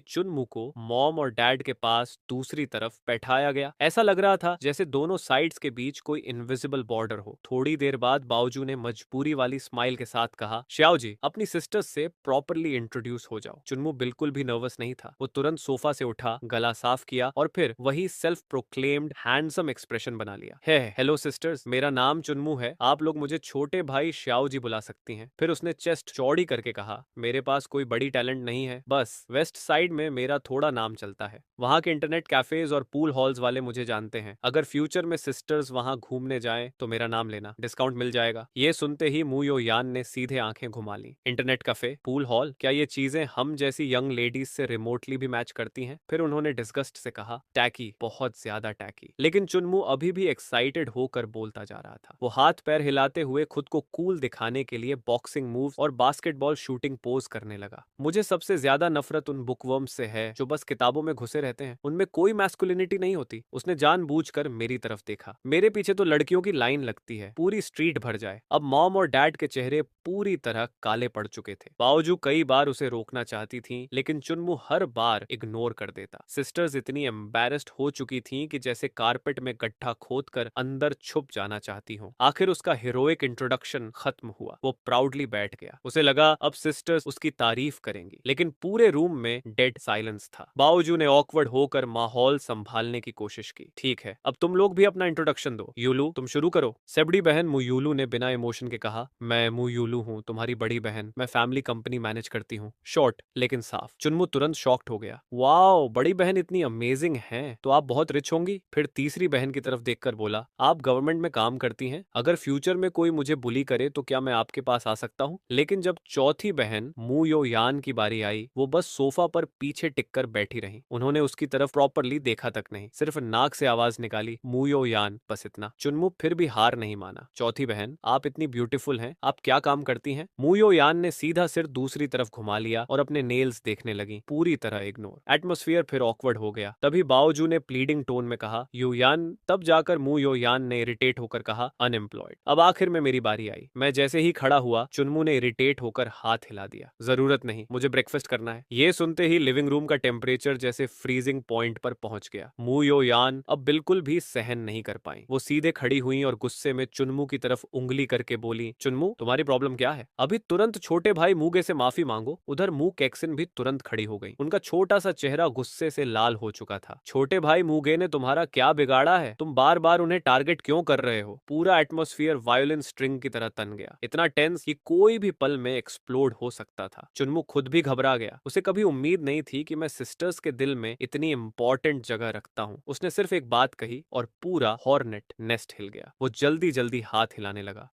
चुनमु को मॉम और डैड के पास दूसरी तरफ बैठाया गया। ऐसा लग रहा था जैसे दोनों साइड्स के बीच कोई इनविजिबल बॉर्डर हो। थोड़ी देर बाद बाओजू ने मजबूरी वाली स्माइल के साथ कहा, श्याओ जी, अपनी सिस्टर्स से प्रॉपरली इंट्रोड्यूस हो जाओ। चुनमु बिल्कुल भी नर्वस नहीं था। वो तुरंत सोफा से उठा, गला साफ किया और फिर वही सेल्फ प्रोक्लेम्ड हैंडसम एक्सप्रेशन बना लिया। हेलो सिस्टर्स, मेरा नाम चुनमु है, आप लोग मुझे छोटे भाई श्याओ जी बुला सकती हैं। फिर उसने चेस्ट चौड़ी करके कहा, मेरे पास कोई बड़ी टैलेंट नहीं है, बस वेस्ट साइड में मेरा थोड़ा नाम चलता है। वहाँ के इंटरनेट कैफेज और पूल हॉल्स वाले मुझे जानते हैं। अगर फ्यूचर में सिस्टर्स वहाँ घूमने जाएं तो मेरा नाम लेना, डिस्काउंट मिल जाएगा। ये सुनते ही मु यो यान ने सीधे आंखें घुमा ली। इंटरनेट कैफे, पूल हॉल, क्या ये चीजें हम जैसी यंग लेडीज से रिमोटली भी मैच करती हैं? फिर उन्होंने डिस्गस्ट से कहा, टैकी, बहुत ज्यादा टैकी। लेकिन चुनमु अभी भी एक्साइटेड होकर बोलता जा रहा था। वो हाथ पैर हिलाते हुए खुद को कूल दिखाने के लिए बॉक्सिंग मूव और बास्केटबॉल शूटिंग पोज करने लगा। मुझे सबसे ज्यादा नफरत उन बुकवर्म से है जो बस किताबों में घुसे रहते हैं। उनमें कोई मैस्कुलिनिटी नहीं होती। उसने जानबूझकर मेरी तरफ देखा। मेरे पीछे तो लड़कियों की लाइन लगती है, पूरी स्ट्रीट भर जाए। अब मॉम और डैड के चेहरे पूरी तरह काले पड़ चुके थे। बावजूद कई बार उसे रोकना चाहती थी, लेकिन चुनमु हर बार इग्नोर कर देता। सिस्टर्स इतनी एम्बैरेस्ड हो चुकी थीं कि जैसे कारपेट में गड्ढा खोदकर अंदर छुप जाना चाहती हो। आखिर उसका हीरोइक इंट्रोडक्शन खत्म हुआ। वो प्राउडली बैठ गया। उसे लगा अब सिस्टर्स उसकी तारीफ करेंगी, लेकिन पूरे रूम में डेड साइलेंस था। बावजू ने ऑकवर्ड होकर माहौल संभालने की कोशिश की। ठीक है, अब तुम लोग भी अपना इंट्रोडक्शन दो। यूलू, तुम शुरू करो। सेबड़ी बहन मुयूलू ने बिना इमोशन के कहा, मैं मुयूलू हूँ, तुम्हारी बड़ी बहन। मैं फैमिली कंपनी मैनेज करती हूँ। शॉर्ट लेकिन साफ। चुनमु तुरंत शॉक्ड हो गया। वाओ, बड़ी बहन इतनी अमेजिंग है तो आप बहुत रिच होंगी। फिर तीसरी बहन की तरफ देखकर बोला, आप गवर्नमेंट में काम करती हैं, अगर फ्यूचर में कोई मुझे बुली करे तो क्या मैं आपके पास आ सकता हूँ? लेकिन जब चौथी बहन मु यो यान की बारी आई, वो बस सोफा पर पीछे टिककर बैठी रही। उन्होंने उसकी तरफ प्रॉपरली देखा तक नहीं, सिर्फ नाक से आवाज निकाली, मु यो यान, बस इतना। चुनमु फिर भी हार नहीं माना। चौथी बहन, आप इतनी ब्यूटीफुल हैं, आप क्या काम करती हैं? मु यो यान ने सीधा सिर दूसरी तरफ घुमा लिया और अपने नेल्स देखने लगी, पूरी तरह इग्नोर। एटमोस्फियर फिर ऑकवर्ड हो गया। तभी बाओजू ने प्लीडिंग टोन में कहा, यू यान। तब जाकर मु यो यान ने इरिटेट होकर कहा, अनएम्प्लॉयड। अब आखिर में मेरी बारी आई। मैं जैसे ही खड़ा हुआ, चुनमु ने इरिटेट होकर हाथ हिला दिया, जरूरत नहीं, मुझे ब्रेकफास्ट करना है। ये सुनते ही लिविंग रूम का टेम्परेचर जैसे फ्रीजिंग पॉइंट पर पहुंच गया। मु यो यान अब बिल्कुल भी सहन नहीं कर पाई। वो सीधे खड़ी हुई और गुस्से में चुनमु की तरफ उंगली करके बोली, चुनमु, तुम्हारी प्रॉब्लम क्या है? अभी तुरंत छोटे भाई मूगे से माफी मांगो। उधर मु कैक्सिन भी तुरंत खड़ी हो गई। उनका छोटा सा चेहरा गुस्से से लाल हो चुका था। छोटे भाई मूगे ने तुम्हारा क्या बिगाड़ा है? तुम बार बार उन्हें टारगेट क्यों कर रहे हो? पूरा एटमॉस्फेयर वायोलिन स्ट्रिंग की तरह तन गया, इतना टेंस कि कोई भी पल में एक्सप्लोड हो सकता था। चुनमु खुद भी घबरा गया। उसे कभी उम्मीद नहीं थी कि मैं सिस्टर्स के दिल में इतनी इंपॉर्टेंट जगह रखता हूँ। उसने सिर्फ एक बात कही और पूरा हॉर्नेट नेस्ट हिल गया। वो जल्दी जल्दी हाथ हिलाने लगा।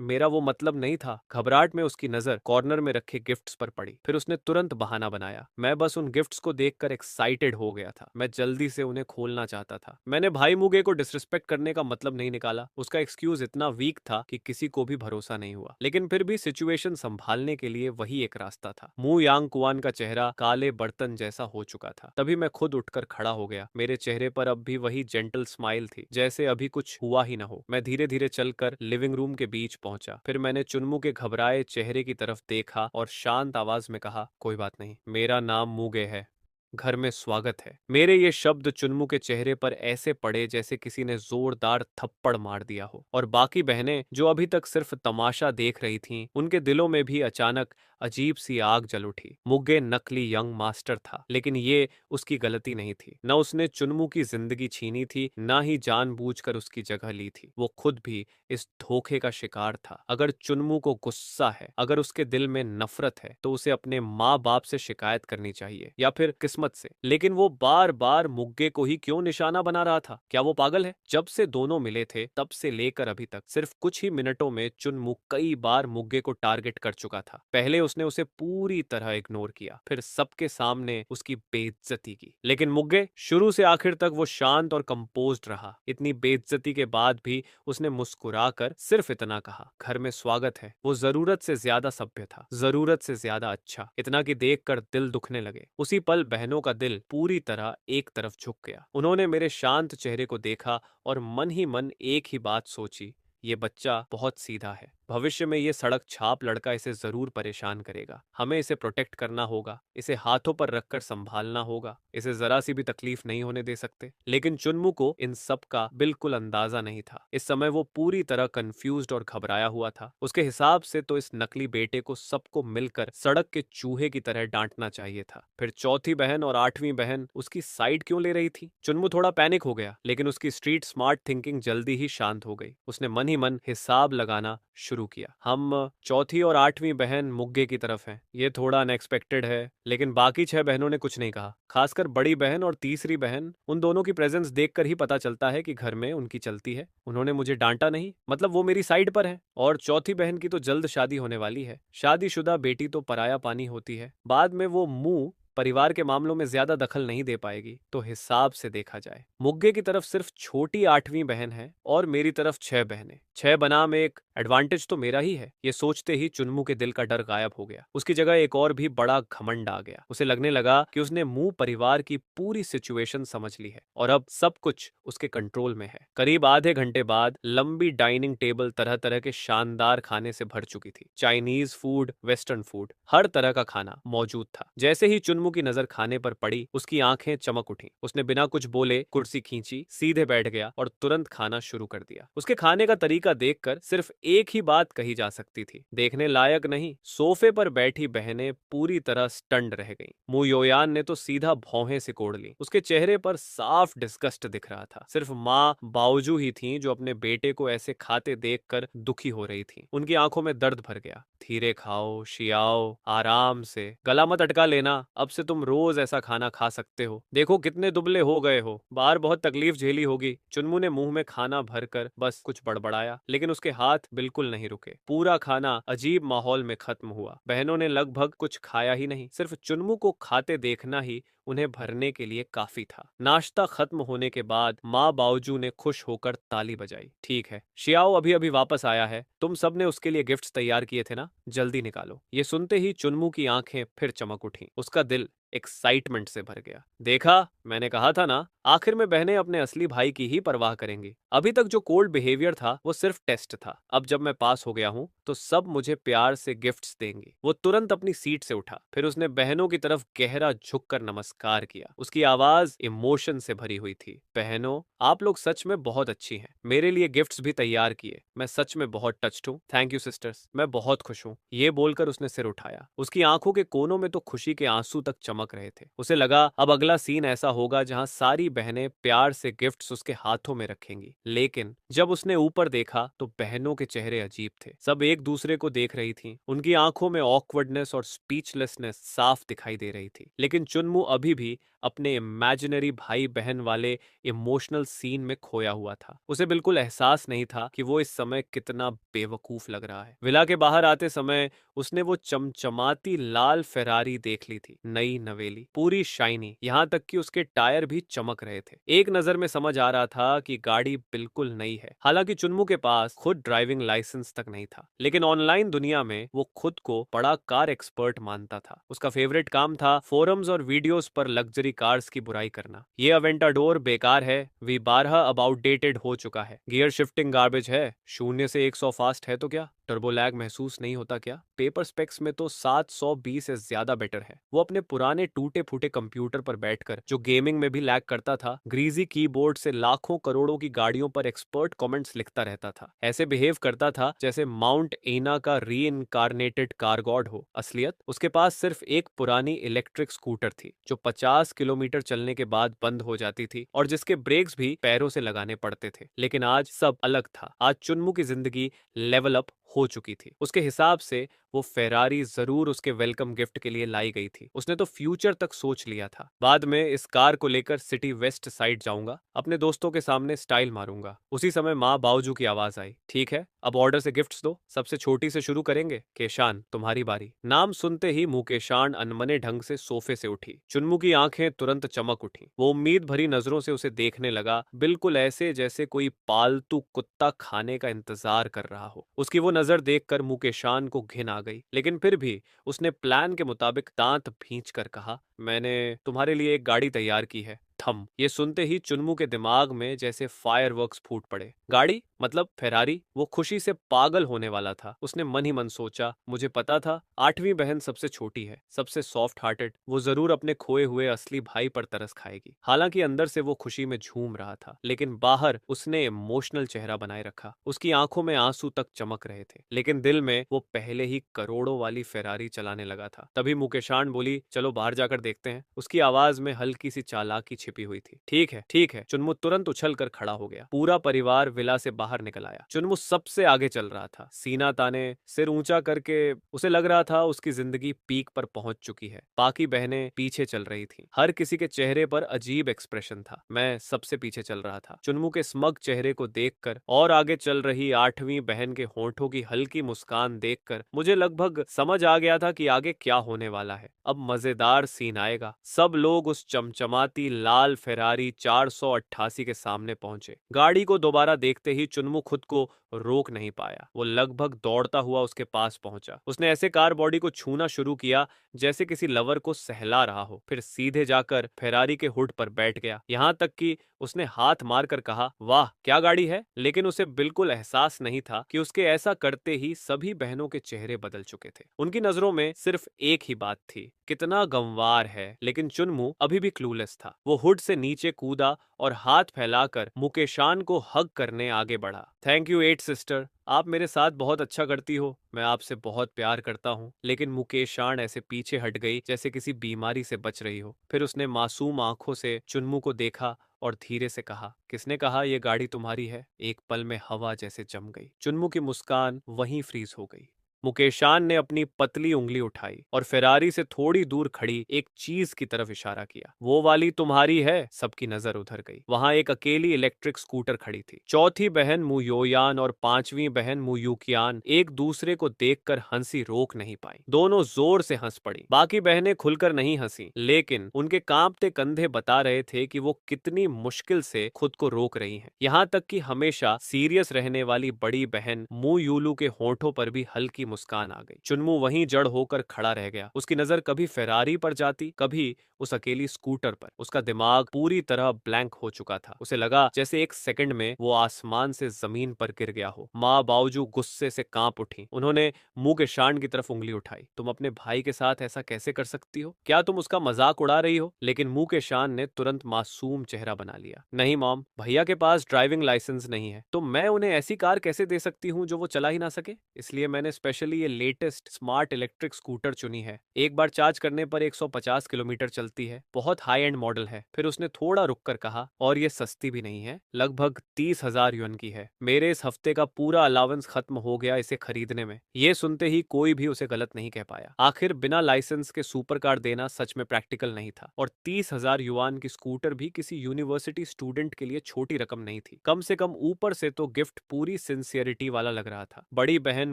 मेरा वो मतलब नहीं था। घबराहट में उसकी नजर कॉर्नर में रखे गिफ्ट्स पर पड़ी। फिर उसने तुरंत बहाना बनाया, मैं बस उन गिफ्ट्स को देखकर एक्साइटेड हो गया था। मैं जल्दी से उन्हें खोलना चाहता था। मैंने भाई मुगे को डिसरिस्पेक्ट करने का मतलब नहीं निकाला। उसका एक्सक्यूज इतना वीक था कि किसी को भी भरोसा नहीं हुआ। लेकिन फिर भी सिचुएशन संभालने के लिए वही एक रास्ता था। मु यांग कुआन का चेहरा काले बर्तन जैसा हो चुका था। तभी मैं खुद उठकर खड़ा हो गया। मेरे चेहरे पर अब भी वही जेंटल स्माइल थी, जैसे अभी कुछ हुआ ही ना हो। मैं धीरे धीरे चलकर लिविंग रूम के बीच पहुंचा। फिर मैंने चुनमु के घबराए चेहरे की तरफ देखा और शांत आवाज में कहा, कोई बात नहीं, मेरा नाम मूगे है। घर में स्वागत है। मेरे ये शब्द चुन्मू के चेहरे पर ऐसे पड़े जैसे किसी ने जोरदार थप्पड़ मार दिया हो, और बाकी बहनें जो अभी तक सिर्फ तमाशा देख रही थीं, उनके दिलों में भी अचानक अजीब सी आग जल उठी। मुग्गे नकली यंग मास्टर था, लेकिन ये उसकी गलती नहीं थी। न उसने चुन्मू की जिंदगी छीनी थी, न ही जानबूझकर उसकी जगह ली थी। वो खुद भी इस धोखे का शिकार था। अगर चुन्मू को गुस्सा है, अगर उसके दिल में नफरत है, तो उसे अपने माँ बाप से शिकायत करनी चाहिए, या फिर किस्मत से। लेकिन वो बार बार मुग्गे को ही क्यों निशाना बना रहा था? क्या वो पागल है? जब से दोनों मिले थे तब से लेकर अभी तक सिर्फ कुछ ही मिनटों में चुन्मू कई बार मुग्गे को टारगेट कर चुका था। पहले उसने उसे पूरी तरह इग्नोर किया, फिर सबके सामने उसकी बेइज्जती की। लेकिन मुग्गे शुरू से आखिर तक वो शांत और कंपोज्ड रहा। इतनी बेइज्जती के बाद भी उसने मुस्कुराकर सिर्फ इतना कहा, घर में स्वागत है। वो जरूरत से ज्यादा सभ्य था, जरूरत से ज्यादा अच्छा, इतना कि देखकर दिल दुखने लगे। उसी पल बहनों का दिल पूरी तरह एक तरफ झुक गया। उन्होंने मेरे शांत चेहरे को देखा और मन ही मन एक ही बात सोची, ये बच्चा बहुत सीधा है। भविष्य में ये सड़क छाप लड़का इसे जरूर परेशान करेगा। हमें इसे प्रोटेक्ट करना होगा, इसे हाथों पर रखकर संभालना होगा, इसे जरा सी भी तकलीफ नहीं होने दे सकते। लेकिन चुन्मू को इन सब का बिल्कुल अंदाजा नहीं था। इस समय वो पूरी तरह कंफ्यूज्ड और घबराया हुआ था। उसके हिसाब से तो इस नकली बेटे को सबको मिलकर सड़क के चूहे की तरह डांटना चाहिए था। फिर चौथी बहन और आठवीं बहन उसकी साइड क्यों ले रही थी? चुन्मू थोड़ा पैनिक हो गया, लेकिन उसकी स्ट्रीट स्मार्ट थिंकिंग जल्दी ही शांत हो गई। उसने मन ही मन हिसाब लगाना शुरू किया। हम चौथी और आठवीं बहन मुग्गे की तरफ हैं। ये थोड़ा अनएक्सपेक्टेड है, लेकिन बाकी 6 बहनों ने कुछ नहीं कहा। खासकर बड़ी बहन और तीसरी बहन, उन दोनों की प्रेजेंस देखकर ही पता चलता है कि घर में उनकी चलती है। उन्होंने मुझे डांटा नहीं, मतलब वो मेरी साइड पर है। और चौथी बहन की तो जल्द शादी होने वाली है। शादीशुदा बेटी तो पराया पानी होती है। बाद में वो मुंह परिवार के मामलों में ज्यादा दखल नहीं दे पाएगी। तो हिसाब से देखा जाए, मुग्गे की तरफ सिर्फ छोटी आठवीं बहन है और मेरी तरफ 6 बहनें। 6 बनाम एक, एडवांटेज तो मेरा ही है। ये सोचते ही चुन्मू के दिल का डर गायब हो गया। उसकी जगह एक और भी बड़ा घमंड आ गया। उसे लगने लगा कि उसने मुंह परिवार की पूरी सिचुएशन समझ ली है और अब सब कुछ उसके कंट्रोल में है। करीब आधे घंटे बाद लंबी डाइनिंग टेबल तरह तरह के शानदार खाने से भर चुकी थी। चाइनीज फूड, वेस्टर्न फूड, हर तरह का खाना मौजूद था। जैसे ही चुन्मू की नजर खाने पर पड़ी, उसकी आंखें चमक उठी। उसने बिना कुछ बोले कुर्सी खींची, सीधे बैठ गया और तुरंत खाना शुरू कर दिया। उसके खाने का तरीका देखकर सिर्फ एक ही बात कही जा सकती थी, देखने लायक नहीं। सोफे पर बैठी बहनें पूरी तरह स्टंड रह गईं। मु योयान ने तो सीधा भौहें सिकोड़ ली। उसके चेहरे पर साफ डिस्गस्ट दिख रहा था। सिर्फ माँ बावजू ही थी जो अपने बेटे को ऐसे खाते देखकर दुखी हो रही थी। उनकी आंखों में दर्द भर गया। धीरे खाओ, शियाओ, आराम से, गला मत अटका लेना। अब से तुम रोज ऐसा खाना खा सकते हो। देखो कितने दुबले हो गए हो, बाहर बहुत तकलीफ झेली होगी। चुन्मू ने मुंह में खाना भरकर बस कुछ बड़बड़ाया, लेकिन उसके हाथ बिल्कुल नहीं रुके। पूरा खाना अजीब माहौल में खत्म हुआ। बहनों ने लगभग कुछ खाया ही नहीं। सिर्फ चुन्मू को खाते देखना ही उन्हें भरने के लिए काफी था। नाश्ता खत्म होने के बाद माँ बावजू ने खुश होकर ताली बजाई। ठीक है, शियाओ अभी अभी वापस आया है। तुम सब ने उसके लिए गिफ्ट्स तैयार किए थे ना, जल्दी निकालो। ये सुनते ही चुन्मू की आंखें फिर चमक उठी। उसका दिल एक्साइटमेंट से भर गया। देखा, मैंने कहा था ना, आखिर में बहनें अपने असली भाई की ही परवाह करेंगी। अभी तक जो कोल्ड बिहेवियर था वो सिर्फ टेस्ट था। अब जब मैं पास हो गया हूँ तो सब मुझे प्यार से गिफ्ट्स देंगी। वो तुरंत अपनी सीट से उठा, फिर उसने बहनों की तरफ गहरा झुककर नमस्कार किया। उसकी आवाज इमोशन से भरी हुई थी। बहनों, आप लोग सच में बहुत अच्छी हैं। मेरे लिए गिफ्ट्स भी तैयार किए। मैं सच में बहुत टच्ड हूँ। थैंक यू सिस्टर्स, मैं बहुत खुश हूँ। ये बोलकर उसने सिर उठाया। उसकी आंखों के कोनों में तो खुशी के आंसू तक चमक रहे थे। उसे लगा अब अगला सीन ऐसा होगा जहां सारी बहनें प्यार से गिफ्ट्स उसके हाथों में रखेंगी। लेकिन जब उसने ऊपर देखा तो बहनों के चेहरे अजीब थे। सब एक दूसरे को देख रही थीं। उनकी आंखों में ऑकवर्डनेस और स्पीचलेसनेस साफ दिखाई दे रही थी। लेकिन चुन्मू अभी भी अपने इमेजिनरी भाई बहन वाले इमोशनल सीन में खोया हुआ था। उसे बिल्कुल एहसास नहीं था कि वो इस समय कितना बेवकूफ लग रहा है। विला के बाहर आते समय उसने वो चमचमाती लाल फेरारी देख ली थी, नई नवेली, पूरी शाइनी, यहाँ तक कि उसके टायर भी चमक रहे थे। एक नजर में समझ आ रहा था कि गाड़ी बिल्कुल नई है। हालांकि चुन्मू के पास खुद ड्राइविंग लाइसेंस तक नहीं था, लेकिन ऑनलाइन दुनिया में वो खुद को बड़ा कार एक्सपर्ट मानता था। उसका फेवरेट काम था फोरम्स और वीडियोस पर लग्जरी कार्स की बुराई करना। ये अवेंटाडोर बेकार है, V12 अब आउटडेटेड हो चुका है, गियर शिफ्टिंग गार्बेज है, 0 से 100 फास्ट है तो क्या। टर्बो लैग महसूस नहीं होता क्या? पेपर स्पेक्स में तो 720 से ज्यादा बेटर है। वो अपने पुराने टूटे फूटे कंप्यूटर पर बैठकर, जो गेमिंग में भी लैग करता था, ग्रीजी कीबोर्ड से लाखों करोड़ों की गाड़ियों पर एक्सपर्ट कमेंट्स लिखता रहता था। ऐसे बिहेव करता था जैसे माउंट एना का री इनकारनेटेड कार गॉड हो। असलियत, उसके पास सिर्फ एक पुरानी इलेक्ट्रिक स्कूटर थी जो 50 किलोमीटर चलने के बाद बंद हो जाती थी और जिसके ब्रेक्स भी पैरों से लगाने पड़ते थे। लेकिन आज सब अलग था। आज चुन्मू की जिंदगी लेवल अप हो चुकी थी। उसके हिसाब से वो फेरारी जरूर उसके वेलकम गिफ्ट के लिए लाई गई थी। उसने तो फ्यूचर तक सोच लिया था। बाद में इस कार को लेकर सिटी वेस्ट साइड जाऊंगा, अपने दोस्तों के सामने स्टाइल मारूंगा। उसी समय माँ बावजू की आवाज आई, ठीक है अब ऑर्डर से गिफ्ट्स दो, सबसे छोटी से शुरू करेंगे। केशान, तुम्हारी बारी। नाम सुनते ही मुकेशान अनमने ढंग से सोफे से उठी। चुन्मू की आंखें तुरंत चमक उठी। वो उम्मीद भरी नजरों से उसे देखने लगा, बिल्कुल ऐसे जैसे कोई पालतू कुत्ता खाने का इंतजार कर रहा हो। उसकी वो नजर देखकर मुकेशान को घिन आ गई, लेकिन फिर भी उसने प्लान के मुताबिक दांत भींच कर कहा, मैंने तुम्हारे लिए एक गाड़ी तैयार की है। थम। ये सुनते ही चुन्मू के दिमाग में जैसे फायरवर्क्स फूट पड़े। गाड़ी? मतलब फेरारी? वो खुशी से पागल होने वाला था। उसने मन ही मन सोचा, मुझे पता था 8वीं बहन सबसे छोटी है, सबसे सॉफ्ट हार्टेड, वो जरूर अपने खोए हुए असली भाई पर तरस खाएगी। हालांकि अंदर से वो खुशी में झूम रहा था, लेकिन बाहर उसने इमोशनल चेहरा बनाए रखा। उसकी आंखों में आंसू तक चमक रहे थे, लेकिन दिल में वो पहले ही करोड़ों वाली फेरारी चलाने लगा था। तभी मुकेशान बोली, चलो बाहर जाकर देखते हैं। उसकी आवाज में हल्की सी चालाकी छिपी हुई थी। ठीक है, ठीक है। चुन्मू तुरंत उछल कर खड़ा हो गया। पूरा परिवार विला से बाहर निकल आया। चुन्मू सबसे आगे चल रहा था, सीना ताने, सिर ऊंचा करके। उसे लग रहा था उसकी जिंदगी पीक पर पहुंच चुकी है। बाकी बहनें पीछे चल रही थीं। हर किसी के चेहरे पर अजीब एक्सप्रेशन था। मैं सबसे पीछे चल रहा था। चुन्मू के स्मग चेहरे को देखकर और आगे चल रही 8वीं बहन के होंठों की हल्की मुस्कान देखकर मुझे लगभग समझ आ गया था कि आगे क्या होने वाला है। अब मजेदार सीन आएगा। सब लोग उस चमचमाती लाल फेरारी 488 के सामने पहुंचे। गाड़ी को दोबारा देखते ही चुन्मू खुद को रोक नहीं पाया। वो लगभग दौड़ता हुआ उसके पास पहुंचा। उसने ऐसे कार बॉडी को छूना शुरू किया जैसे किसी लवर को सहला रहा हो। फिर सीधे जाकर फेरारी के हुड पर बैठ गया। यहां तक कि उसने हाथ मारकर कहा, वाह क्या गाड़ी है। लेकिन उसे बिल्कुल एहसास नहीं था कि उसके ऐसा करते ही सभी बहनों के चेहरे बदल चुके थे। उनकी नजरों में सिर्फ एक ही बात थी, कितना गंवार है। लेकिन चुन्मू अभी भी क्लूलेस था। वो हुड से नीचे कूदा और हाथ फैलाकर मुकेशान को हग करने आगे बढ़ा। थैंक यू एट सिस्टर, आप मेरे साथ बहुत अच्छा करती हो, मैं आपसे बहुत प्यार करता हूँ। लेकिन मुकेशान ऐसे पीछे हट गई जैसे किसी बीमारी से बच रही हो। फिर उसने मासूम आंखों से चुन्मू को देखा और धीरे से कहा, किसने कहा ये गाड़ी तुम्हारी है? एक पल में हवा जैसे जम गई। चुन्मू की मुस्कान वहीं फ्रीज हो गई। मुकेशान ने अपनी पतली उंगली उठाई और फेरारी से थोड़ी दूर खड़ी एक चीज की तरफ इशारा किया। वो वाली तुम्हारी है? सबकी नजर उधर गई। वहां एक अकेली इलेक्ट्रिक स्कूटर खड़ी थी। चौथी बहन मुयोयान और 5वीं बहन मुयूकियान एक दूसरे को देखकर हंसी रोक नहीं पाई। दोनों जोर से हंस पड़ी। बाकी बहनें खुलकर नहीं हंसी, लेकिन उनके कांपते कंधे बता रहे थे कि वो कितनी मुश्किल से खुद को रोक रही हैं। यहाँ तक कि हमेशा सीरियस रहने वाली बड़ी बहन मुयूलू के होंठों पर भी हल्की मुस्कान आ गई। चुन्मू वहीं जड़ होकर खड़ा रह गया। उसकी नजर कभी फेरारी पर जाती, कभी उस अकेली स्कूटर पर। उसका दिमाग पूरी तरह ब्लैंक हो चुका था। उसे लगा जैसे एक सेकंड में वो आसमान से जमीन पर गिर गया हो। माँ बावजू गुस्से से कांप उठी। उन्होंने मुकेशान की तरफ उंगली उठाई। तुम अपने भाई के साथ ऐसा कैसे कर सकती हो? क्या तुम उसका मजाक उड़ा रही हो? लेकिन मुकेशान ने तुरंत मासूम चेहरा बना लिया। नहीं मॉम, भैया के पास ड्राइविंग लाइसेंस नहीं है, तो मैं उन्हें ऐसी कार कैसे दे सकती हूँ जो वो चला ही ना सके? इसलिए मैंने स्पेशली ये लेटेस्ट स्मार्ट इलेक्ट्रिक स्कूटर चुनी है। एक बार चार्ज करने पर 150 किलोमीटर चलती है। बहुत हाई एंड मॉडल है। फिर उसने थोड़ा रुक कर कहा, और ये सस्ती भी नहीं है, लगभग 30,000 युआन की है। मेरे इस हफ्ते का पूरा अलाउंस खत्म हो गया इसे खरीदने में। ये सुनते ही कोई भी उसे गलत नहीं कह पाया। आखिर बिना लाइसेंस के सुपर कार देना सच में प्रैक्टिकल नहीं था, और 30,000 युआन की स्कूटर भी किसी यूनिवर्सिटी स्टूडेंट के लिए छोटी रकम नहीं थी। कम से कम ऊपर से तो गिफ्ट पूरी सिंसियरिटी वाला लग रहा था। बड़ी बहन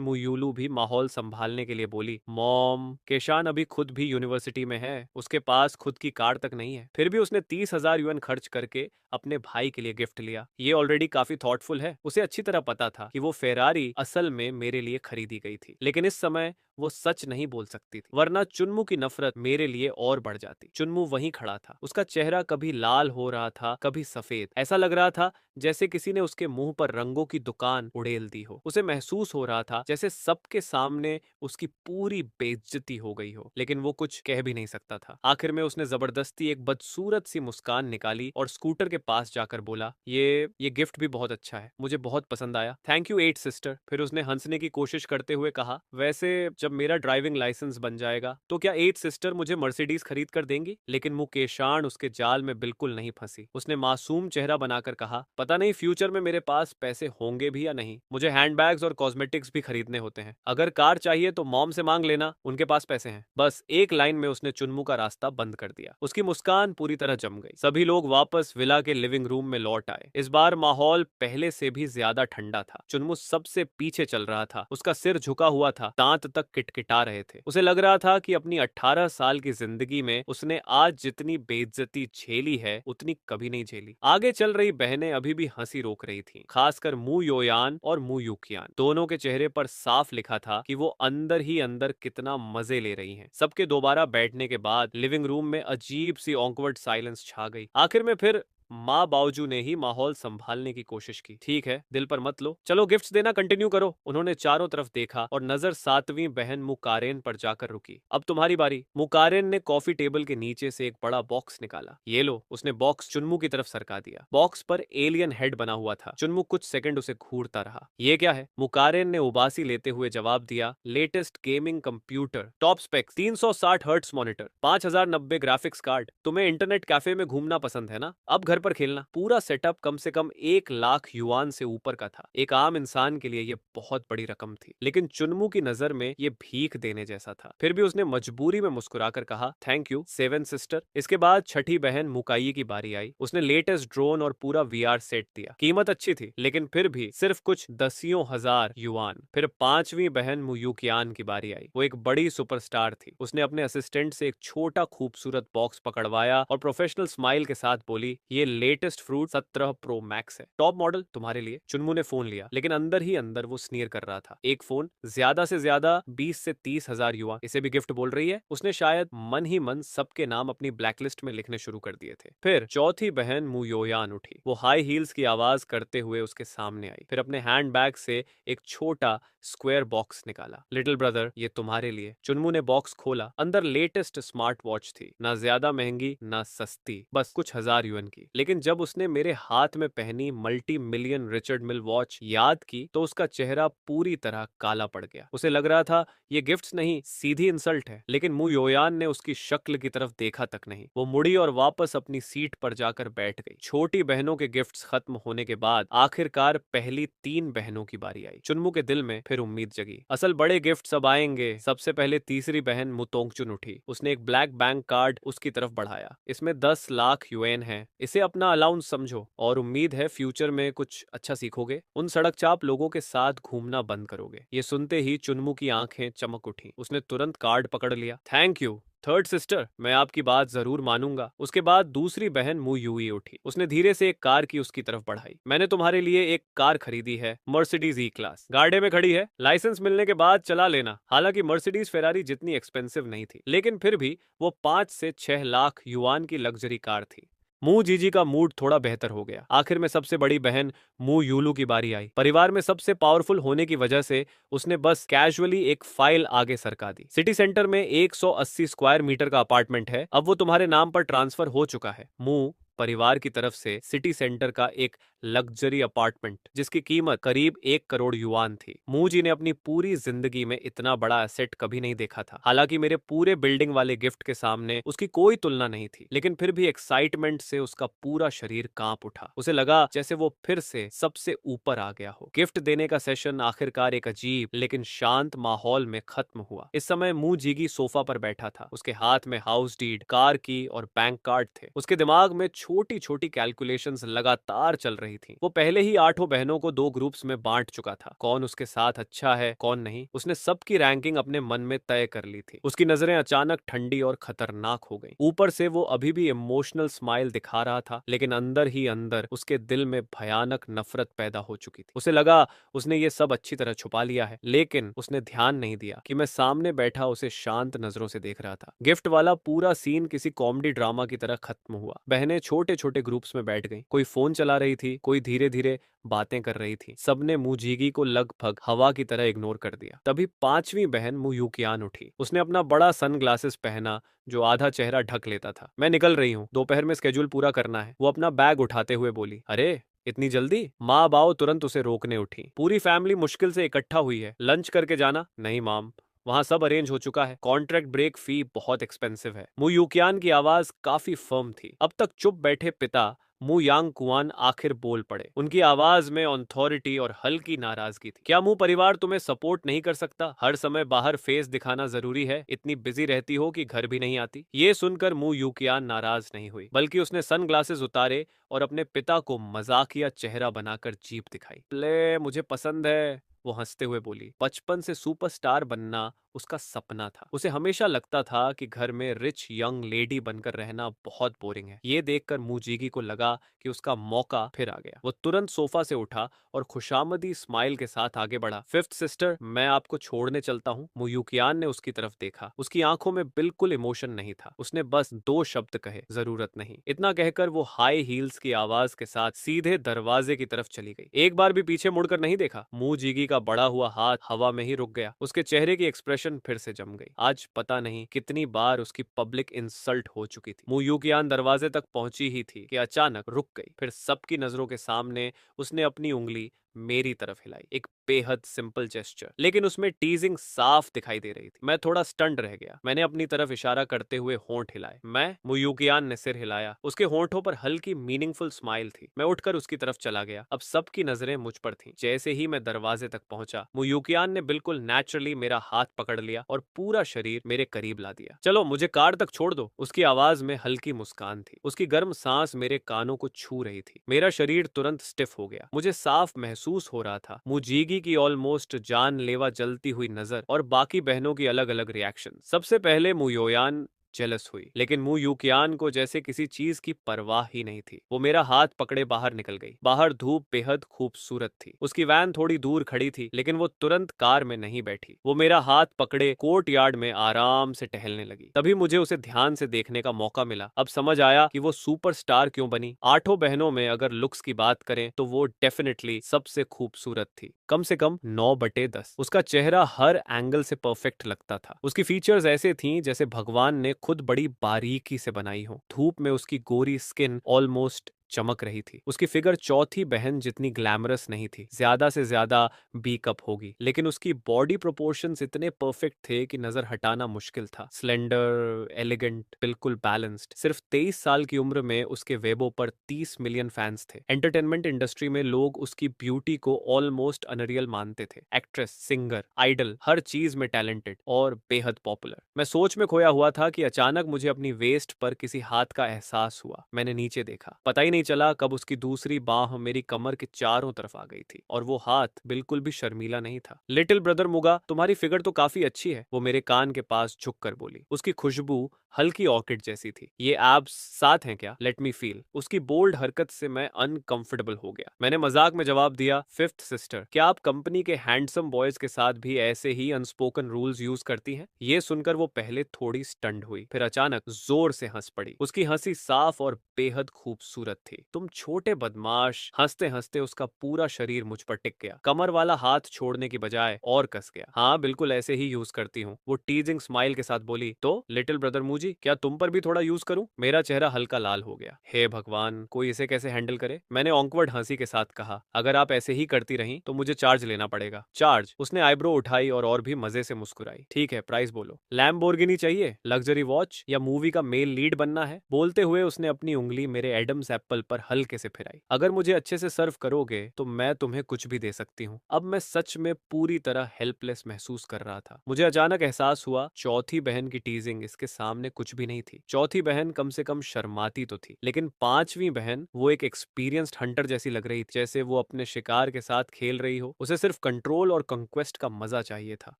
मुयूलू भी माहौल संभालने के लिए बोली, मॉम, केशान अभी खुद भी यूनिवर्सिटी में है, उसके पास खुद की कार तक नहीं है। फिर भी उसने 30,000 युआन खर्च करके अपने भाई के लिए गिफ्ट लिया। ये ऑलरेडी काफी थॉटफुल है। उसे अच्छी तरह पता था कि वो फेरारी असल में मेरे लिए खरीदी गई थी। लेकिन इस समय वो सच नहीं बोल सकती थी, वरना चुन्मू की नफरत मेरे लिए और बढ़ जाती। चुन्मू वहीं खड़ा था, उसका चेहरा कभी लाल हो रहा था, कभी सफेद। ऐसा लग रहा था जैसे किसी ने उसके मुंह पर रंगों की दुकान उड़ेल दी हो। उसे महसूस हो रहा था जैसे सबके सामने उसकी पूरी बेइज्जती हो गई हो, लेकिन वो कुछ कह भी नहीं सकता था। आखिर में उसने जबरदस्ती एक बदसूरत सी मुस्कान निकाली और स्कूटर के पास जाकर बोला, ये गिफ्ट भी बहुत अच्छा है, मुझे बहुत पसंद आया। Thank you at sister. फिर उसने हंसने की कोशिश करते हुए कहा, वैसे जब मेरा ड्राइविंग लाइसेंस बन जाएगा तो क्या एट सिस्टर मुझे मर्सिडीज खरीद कर देंगी? लेकिन मुकेशान उसके जाल में बिल्कुल नहीं फंसी। उसने मासूम चेहरा बनाकर कहा, पता नहीं फ्यूचर में मेरे पास पैसे होंगे भी या नहीं, मुझे हैंडबैग्स और कॉस्मेटिक्स भी खरीदने होते हैं। अगर कार चाहिए तो मॉम से मांग लेना, उनके पास पैसे हैं। बस एक लाइन में उसने चुन्मू का रास्ता बंद कर दिया। उसकी मुस्कान पूरी तरह जम गई। सभी लोग वापस विला के लिविंग रूम में लौट आए। इस बार माहौल पहले से भी ज्यादा ठंडा था। चुन्मू सबसे पीछे चल रहा था, उसका सिर झुका हुआ था, दांत तक किटकिटा रहे थे। उसे लग रहा था कि अपनी 18 साल की जिंदगी में उसने आज जितनी बेइज्जती झेली है उतनी कभी नहीं झेली। आगे चल रही बहनें अभी भी हंसी रोक रही थीं, खासकर मू योयान और मू यूकियान। दोनों के चेहरे पर साफ लिखा था कि वो अंदर ही अंदर कितना मजे ले रही हैं। सबके दोबारा बैठने के बाद लिविंग रूम में अजीब सी ऑकवर्ड साइलेंस छा गई। आखिर में फिर माँ बावजू ने ही माहौल संभालने की कोशिश की। ठीक है, दिल पर मत लो, चलो गिफ्ट्स देना कंटिन्यू करो। उन्होंने चारों तरफ देखा और नजर सातवीं बहन मुकारेन पर जाकर रुकी। अब तुम्हारी बारी। मुकारेन ने कॉफी टेबल के नीचे से एक बड़ा बॉक्स निकाला। ये लो। उसने बॉक्स चुन्मू की तरफ सरका दिया। बॉक्स पर एलियन हेड बना हुआ था। चुन्मू कुछ सेकंड उसे घूरता रहा। ये क्या है? मुकारेन ने उबासी लेते हुए जवाब दिया, latest gaming computer, top specs, 360 hertz monitor, 5090 graphics card. तुम्हें इंटरनेट कैफे में घूमना पसंद है ना? अब घर पर खेलना। पूरा सेटअप कम से कम 1 लाख युआन से ऊपर का था। एक आम इंसान के लिए यह बहुत बड़ी रकम थी, लेकिन चुन्मू की नजर में यह भीख देने जैसा था। फिर भी उसने मजबूरी में मुस्कुराकर कहा, थैंक यू सेवन सिस्टर। इसके बाद छठी बहन मुकाई की बारी आई। उसने लेटेस्ट ड्रोन और पूरा वीआर सेट दिया। कीमत अच्छी थी, लेकिन फिर भी सिर्फ कुछ दसियों हजार युआन। फिर पांचवी बहन मुयूकियान की बारी आई। वो एक बड़ी सुपरस्टार थी। उसने अपने असिस्टेंट से एक छोटा खूबसूरत बॉक्स पकड़वाया और प्रोफेशनल स्माइल के साथ बोली, ये लेटेस्ट फ्रूट 17 प्रो मैक्स है, टॉप मॉडल तुम्हारे लिए। चुन्मू ने फोन लिया, लेकिन अंदर ही अंदर वो स्नीर कर रहा था। एक फोन, ज्यादा से ज्यादा 20 से 30 हजार युवा, इसे भी गिफ्ट बोल रही है? उसने शायद मन ही मन सबके नाम अपनी ब्लैकलिस्ट में लिखने शुरू कर दिए थे। फिर चौथी बहन मुयोयान उठी। वो हाई हील्स की आवाज करते हुए उसके सामने आई। फिर अपने हैंड बैग से एक छोटा स्क्वायर बॉक्स निकाला। लिटिल ब्रदर, ये तुम्हारे लिए। चुन्मू ने बॉक्स खोला। अंदर लेटेस्ट स्मार्ट वॉच थी, ना ज्यादा महंगी ना सस्ती, बस कुछ हजार युएन की। लेकिन जब उसने मेरे हाथ में पहनी मल्टी मिलियन रिचर्ड मिल वॉच याद की तो उसका चेहरा पूरी तरह काला पड़ गया। उसे लग रहा था ये गिफ्ट्स नहीं, सीधी इंसल्ट है। लेकिन मु योयान ने उसकी शक्ल की तरफ देखा तक नहीं। वो मुड़ी और वापस अपनी सीट पर जाकर बैठ गई। छोटी बहनों के गिफ्ट्स खत्म होने के बाद आखिरकार पहली 3 बहनों की बारी आई। चुन्मू के दिल में फिर उम्मीद जगी। असल बड़े गिफ्ट्स अब आएंगे। सबसे पहले तीसरी बहन मुतोंगचुन उठी। उसने एक ब्लैक बैंक कार्ड उसकी तरफ बढ़ाया। इसमें 10 लाख युएन है, इसे अपना अलाउंस समझो और उम्मीद है फ्यूचर में कुछ अच्छा सीखोगे। उन सड़क चाप लोगों के साथ घूमना बंद करोगे। ये सुनते ही चुन्मू की आंखें चमक उठी। उसने तुरंत कार्ड पकड़ लिया। थैंक यू थर्ड सिस्टर, मैं आपकी बात जरूर मानूंगा। उसके बाद दूसरी बहन मु यूई उठी। उसने धीरे से एक कार की उसकी तरफ बढ़ाई। मैंने तुम्हारे लिए एक कार खरीदी है, मर्सिडीज ई क्लास, गार्डे में खड़ी है, लाइसेंस मिलने के बाद चला लेना। हालांकि मर्सिडीज फेरारी जितनी एक्सपेंसिव नहीं थी, लेकिन फिर भी वो 5 से 6 लाख युआन की लग्जरी कार थी। मू जीजी का मूड थोड़ा बेहतर हो गया। आखिर में सबसे बड़ी बहन मू यूलू की बारी आई। परिवार में सबसे पावरफुल होने की वजह से उसने बस कैजुअली एक फाइल आगे सरका दी। सिटी सेंटर में 180 स्क्वायर मीटर का अपार्टमेंट है, अब वो तुम्हारे नाम पर ट्रांसफर हो चुका है। मू परिवार की तरफ से सिटी सेंटर का एक लग्जरी अपार्टमेंट जिसकी कीमत करीब 1 करोड़ युआन थी। मू जी ने अपनी पूरी जिंदगी में इतना बड़ा एसेट कभी नहीं देखा था। हालांकि मेरे पूरे बिल्डिंग वाले गिफ्ट के सामने उसकी कोई तुलना नहीं थी, लेकिन फिर भी एक्साइटमेंट से उसका पूरा शरीर कांप उठा। उसे लगा जैसे वो फिर से सबसे ऊपर आ गया हो। गिफ्ट देने का सेशन आखिरकार एक अजीब लेकिन शांत माहौल में खत्म हुआ। इस समय मू जीगी सोफा पर बैठा था। उसके हाथ में हाउस डीड, कार की और बैंक कार्ड थे। उसके दिमाग में छोटी छोटी कैलकुलेशंस लगातार चल रही थी। वो पहले ही 8 बहनों को 2 ग्रुप्स में बांट चुका था, कौन उसके साथ अच्छा है कौन नहीं। उसने सबकी रैंकिंग अपने मन में तय कर ली थी। उसकी नजरें अचानक ठंडी और खतरनाक हो गईं। ऊपर से वो अभी भी इमोशनल स्माइल दिखा रहा था, लेकिन अंदर ही अंदर उसके दिल में भयानक नफरत पैदा हो चुकी थी। उसे लगा उसने ये सब अच्छी तरह छुपा लिया है, लेकिन उसने ध्यान नहीं दिया कि मैं सामने बैठा उसे शांत नजरों से देख रहा था। गिफ्ट वाला पूरा सीन किसी कॉमेडी ड्रामा की तरह खत्म हुआ। बहनें छोटे छोटे ग्रुप्स में बैठ गईं। कोई फोन चला रही थी, कोई धीरे धीरे बातें कर रही थी। सबने मुजीगी को लगभग हवा की तरह इग्नोर कर दिया। तभी 5वीं बहन मु यूकियान उठी। उसने अपना बड़ा सन ग्लासेस पहना जो आधा चेहरा ढक लेता था। मैं निकल रही हूँ, दोपहर में स्केड्यूल पूरा करना है। वो अपना बैग उठाते हुए बोली। अरे इतनी जल्दी? माँ बाओ तुरंत उसे रोकने उठी। पूरी फैमिली मुश्किल से इकट्ठा हुई है, लंच करके जाना। नहीं माम, वहां सब अरेंज हो चुका है। कॉन्ट्रैक्ट ब्रेक फी बहुत एक्सपेंसिव है। मु यूकियान की आवाज काफी फर्म थी। अब तक चुप बैठे पिता मु यांग कुआन आखिर बोल पड़े। उनकी आवाज में ऑथोरिटी और हल्की नाराजगी थी। क्या मु परिवार तुम्हें सपोर्ट नहीं कर सकता? हर समय बाहर फेस दिखाना जरूरी है? इतनी बिजी रहती हो कि घर भी नहीं आती? ये सुनकर मु यूकियान नाराज नहीं हुई, बल्कि उसने सन ग्लासेस उतारे और अपने पिता को मजाकिया चेहरा बनाकर जीभ दिखाई। प्ले मुझे पसंद है, वो हंसते हुए बोली। बचपन से सुपरस्टार बनना उसका सपना था। उसे हमेशा लगता था कि घर में रिच यंग लेडी बनकर रहना बहुत बोरिंग है। ये देखकर मुजीगी को लगा कि उसका मौका फिर आ गया। वो तुरंत सोफा से उठा और खुशामदी स्माइल के साथ आगे बढ़ा। 5th सिस्टर, मैं आपको छोड़ने चलता हूँ। मुयूकियान ने उसकी तरफ देखा। उसकी आंखों में बिल्कुल इमोशन नहीं था। उसने बस 2 शब्द कहे, जरूरत नहीं। इतना कहकर वो हाई हील्स की आवाज के साथ सीधे दरवाजे की तरफ चली गई। एक बार भी पीछे मुड़कर नहीं देखा। मुजीगी का बढ़ा हुआ हाथ हवा में ही रुक गया। उसके चेहरे की एक्सप्रेशन फिर से जम गई। आज पता नहीं कितनी बार उसकी पब्लिक इंसल्ट हो चुकी थी। मु यूकियान दरवाजे तक पहुंची ही थी कि अचानक रुक गई। फिर सबकी नजरों के सामने उसने अपनी उंगली मेरी तरफ हिलाई। एक बेहद सिंपल जेस्चर, लेकिन उसमें टीजिंग साफ दिखाई दे रही थी। मैं थोड़ा स्टंड रह गया। मैंने अपनी तरफ इशारा करते हुए होंठ हिलाए। मैं? मुयूकियान ने सिर हिलाया। उसके होंठों पर हल्की मीनिंगफुल स्माइल थी। मैं उठकर उसकी तरफ चला गया। अब सबकी नजरें मुझ पर थीं। जैसे ही मैं दरवाजे तक पहुंचा, मुयूकियान ने बिल्कुल नेचुरली मेरा हाथ पकड़ लिया और पूरा शरीर मेरे करीब ला दिया। चलो मुझे कार तक छोड़ दो। उसकी आवाज में हल्की मुस्कान थी। उसकी गर्म सांस मेरे कानों को छू रही थी। मेरा शरीर तुरंत स्टिफ हो गया। मुझे साफ महसूस हो रहा था मुजीगी की ऑलमोस्ट जानलेवा जलती हुई नजर और बाकी बहनों की अलग अलग रिएक्शन। सबसे पहले मुयोयान जेलस हुई, लेकिन मु यूकियान को जैसे किसी चीज की परवाह ही नहीं थी। वो मेरा हाथ पकड़े बाहर निकल गई। बाहर धूप बेहद खूबसूरत थी। उसकी वैन थोड़ी दूर खड़ी थी, लेकिन वो तुरंत कार में नहीं बैठी। वो मेरा हाथ पकड़े कोर्ट यार्ड में आराम से टहलने लगी। तभी मुझे उसे ध्यान से देखने का मौका मिला। अब समझ आया कि वो सुपरस्टार क्यों बनी। 8 बहनों में अगर लुक्स की बात करें तो वो डेफिनेटली सबसे खूबसूरत थी, कम से कम 9/10। उसका चेहरा हर एंगल से परफेक्ट लगता था। उसकी फीचर्स ऐसे थीं जैसे भगवान ने खुद बड़ी बारीकी से बनाई हो। धूप में उसकी गोरी स्किन ऑलमोस्ट चमक रही थी। उसकी फिगर चौथी बहन जितनी ग्लैमरस नहीं थी, ज्यादा से ज्यादा बी कप होगी, लेकिन उसकी बॉडी प्रोपोर्शंस इतने परफेक्ट थे कि नजर हटाना मुश्किल था। स्लेंडर, एलिगेंट, बिल्कुल बैलेंस्ड। सिर्फ 23 साल की उम्र में उसके वेबो पर 30 मिलियन फैंस थे। एंटरटेनमेंट इंडस्ट्री में लोग उसकी ब्यूटी को ऑलमोस्ट अनरियल मानते थे। एक्ट्रेस, सिंगर, आइडल, हर चीज में टैलेंटेड और बेहद पॉपुलर। मैं सोच में खोया हुआ था कि अचानक मुझे अपनी वेस्ट पर किसी हाथ का एहसास हुआ। मैंने नीचे देखा। पता ही नहीं चला कब उसकी दूसरी बाह मेरी कमर के चारों तरफ आ गई थी, और वो हाथ बिल्कुल भी शर्मीला नहीं था। लिटिल ब्रदर मुगा, तुम्हारी फिगर तो काफी अच्छी है, वो मेरे कान के पास झुककर बोली। उसकी खुशबू हल्की ऑर्किड जैसी थी। ये एब्स साथ हैं क्या? Let me feel. उसकी बोल्ड हरकत से मैं अनकंफर्टेबल हो गया। मैंने मजाक में जवाब दिया, 5th सिस्टर, क्या आप कंपनी के हैंडसम बॉयज के साथ भी ऐसे ही अनस्पोकन रूल्स यूज करती हैं? ये सुनकर वो पहले थोड़ी स्टंड हुई, फिर अचानक जोर से हंस पड़ी। उसकी हंसी साफ और बेहद खूबसूरत थी। तुम छोटे बदमाश। हंसते हंसते उसका पूरा शरीर मुझ पर टिक गया। कमर वाला हाथ छोड़ने की बजाय और कस गया। हाँ बिल्कुल ऐसे ही यूज करती हूँ, वो टीजिंग स्माइल के साथ बोली। तो लिटिल ब्रदर मुजी, क्या तुम पर भी थोड़ा यूज करूं? मेरा चेहरा हल्का लाल हो गया। हे भगवान, कोई इसे कैसे हैंडल करे। मैंने ऑकवर्ड हंसी के साथ कहा, अगर आप ऐसे ही करती रहीं तो मुझे चार्ज लेना पड़ेगा। चार्ज? उसने आईब्रो उठाई और भी मजे से मुस्कुराई। ठीक है, प्राइस बोलो। लैम्बोर्गिनी चाहिए, लग्जरी वॉच, या मूवी का मेल लीड बनना है? बोलते हुए उसने अपनी उंगली मेरे एडम्स एप्पल पल पर हल्के से फिर आई। अगर मुझे अच्छे से सर्व करोगे तो मैं तुम्हें कुछ भी दे सकती हूँ। अब मैं सच में पूरी तरह हेल्पलेस महसूस कर रहा था। मुझे अचानक एहसास हुआ चौथी बहन की टीजिंग इसके सामने कुछ भी नहीं थी। चौथी बहन कम से कम शर्माती तो थी, लेकिन पांचवी बहन वो एक एक्सपीरियंस्ड हंटर जैसी लग रही थी, जैसे वो अपने शिकार के साथ खेल रही हो। उसे सिर्फ कंट्रोल और कंक्वेस्ट का मजा चाहिए था।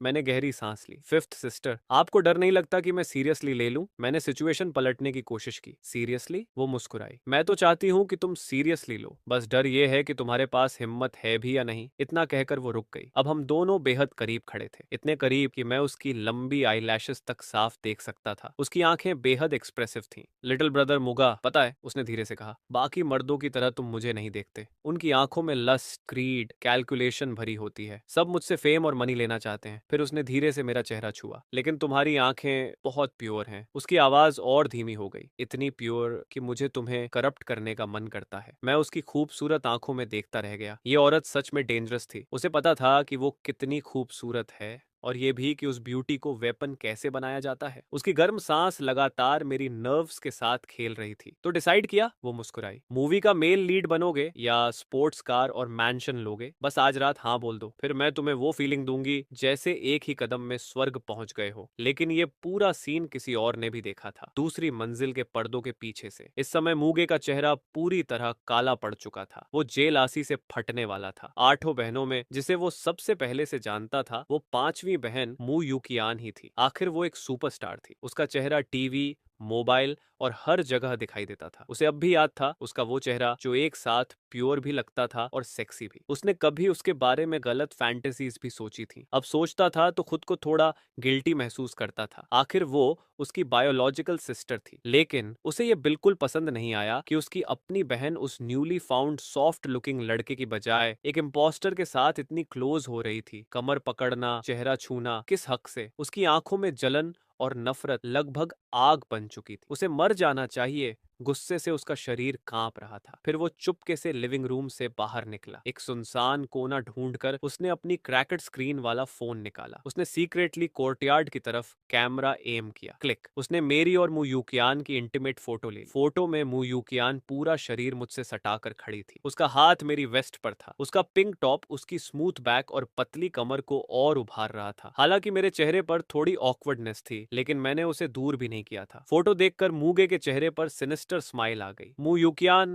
मैंने गहरी सांस ली। फिफ्थ सिस्टर, आपको डर नहीं लगता कि मैं सीरियसली ले लूं? मैंने सिचुएशन पलटने की कोशिश की। सीरियसली? वो मुस्कुराई। मैं तो चाहती हूं कि तुम सीरियसली लो, बस डर ये है कि तुम्हारे पास हिम्मत है भी या नहीं। इतना कहकर वो रुक गई। अब हम दोनों बेहद करीब खड़े थे, इतने करीब कि मैं उसकी लंबी आईलैशेस तक साफ देख सकता था। उसकी आंखें बेहद एक्सप्रेसिव थीं। लिटिल ब्रदर मुगा, पता है, उसने धीरे से कहा, बाकी मर्दों की तरह तुम मुझे नहीं देखते। उनकी आंखों में लस्ट, ग्रीड, कैलकुलेशन भरी होती है। सब मुझसे फेम और मनी लेना चाहते हैं। फिर उसने धीरे से मेरा चेहरा छुआ। लेकिन तुम्हारी आंखें बहुत प्योर हैं। उसकी आवाज और धीमी हो गई। इतनी प्योर कि मुझे तुम्हें करप्ट करने का मन करता है। मैं उसकी खूबसूरत आंखों में देखता रह गया। ये औरत सच में डेंजरस थी। उसे पता था कि वो कितनी खूबसूरत है, और ये भी कि उस ब्यूटी को वेपन कैसे बनाया जाता है। उसकी गर्म सांस लगातार मेरी नर्व्स के साथ खेल रही थी। तो डिसाइड किया? वो मुस्कुराई। मूवी का मेल लीड बनोगे या स्पोर्ट्स कार और मैंशन लोगे? बस आज रात हाँ बोल दो, फिर मैं तुम्हें वो फीलिंग दूंगी जैसे एक ही कदम में स्वर्ग पहुंच गए हो। लेकिन ये पूरा सीन किसी और ने भी देखा था, दूसरी मंजिल के पर्दों के पीछे से। इस समय मूगे का चेहरा पूरी तरह काला पड़ चुका था। वो जेलासी से फटने वाला था। आठों बहनों में जिसे वो सबसे पहले से जानता था, वो पांचवी बहन मू यूकियान ही थी। आखिर वो एक सुपरस्टार थी। उसका चेहरा टीवी, मोबाइल और हर जगह दिखाई देता था। उसे अब भी याद था उसका वो चेहरा जो एक साथ प्योर भी लगता था और सेक्सी भी। उसने कभी उसके बारे में गलत फैंटेसीज भी सोची थी। अब सोचता था तो खुद को थोड़ा गिल्टी महसूस करता था। आखिर वो उसकी बायोलॉजिकल सिस्टर थी। लेकिन उसे ये बिल्कुल पसंद नहीं आया कि उसकी अपनी बहन उस न्यूली फाउंड सॉफ्ट लुकिंग लड़के की बजाय एक इम्पोस्टर के साथ इतनी क्लोज हो रही थी। कमर पकड़ना, चेहरा छूना, किस हक से? उसकी आंखों में जलन और नफरत लगभग आग बन चुकी थी। उसे मर जाना चाहिए। गुस्से से उसका शरीर कांप रहा था। फिर वो चुपके से लिविंग रूम से बाहर निकला। एक सुनसान कोना ढूंढकर उसने अपनी क्रैकेड स्क्रीन वाला फोन निकाला। उसने सीक्रेटली कोर्टयार्ड की तरफ कैमरा एम किया। क्लिक। उसने मेरी और मू यूकियान की इंटीमेट फोटो ली। फोटो में मू यूकियान पूरा शरीर मुझसे सटाकर खड़ी थी। उसका हाथ मेरी वेस्ट पर था। उसका पिंक टॉप उसकी स्मूथ बैक और पतली कमर को और उभार रहा था। हालांकि मेरे चेहरे पर थोड़ी ऑकवर्डनेस थी, लेकिन मैंने उसे दूर भी नहीं किया था। फोटो देखकर मूगे के चेहरे पर सिनिस्टर स्माइल आ गई। मू यूकियान,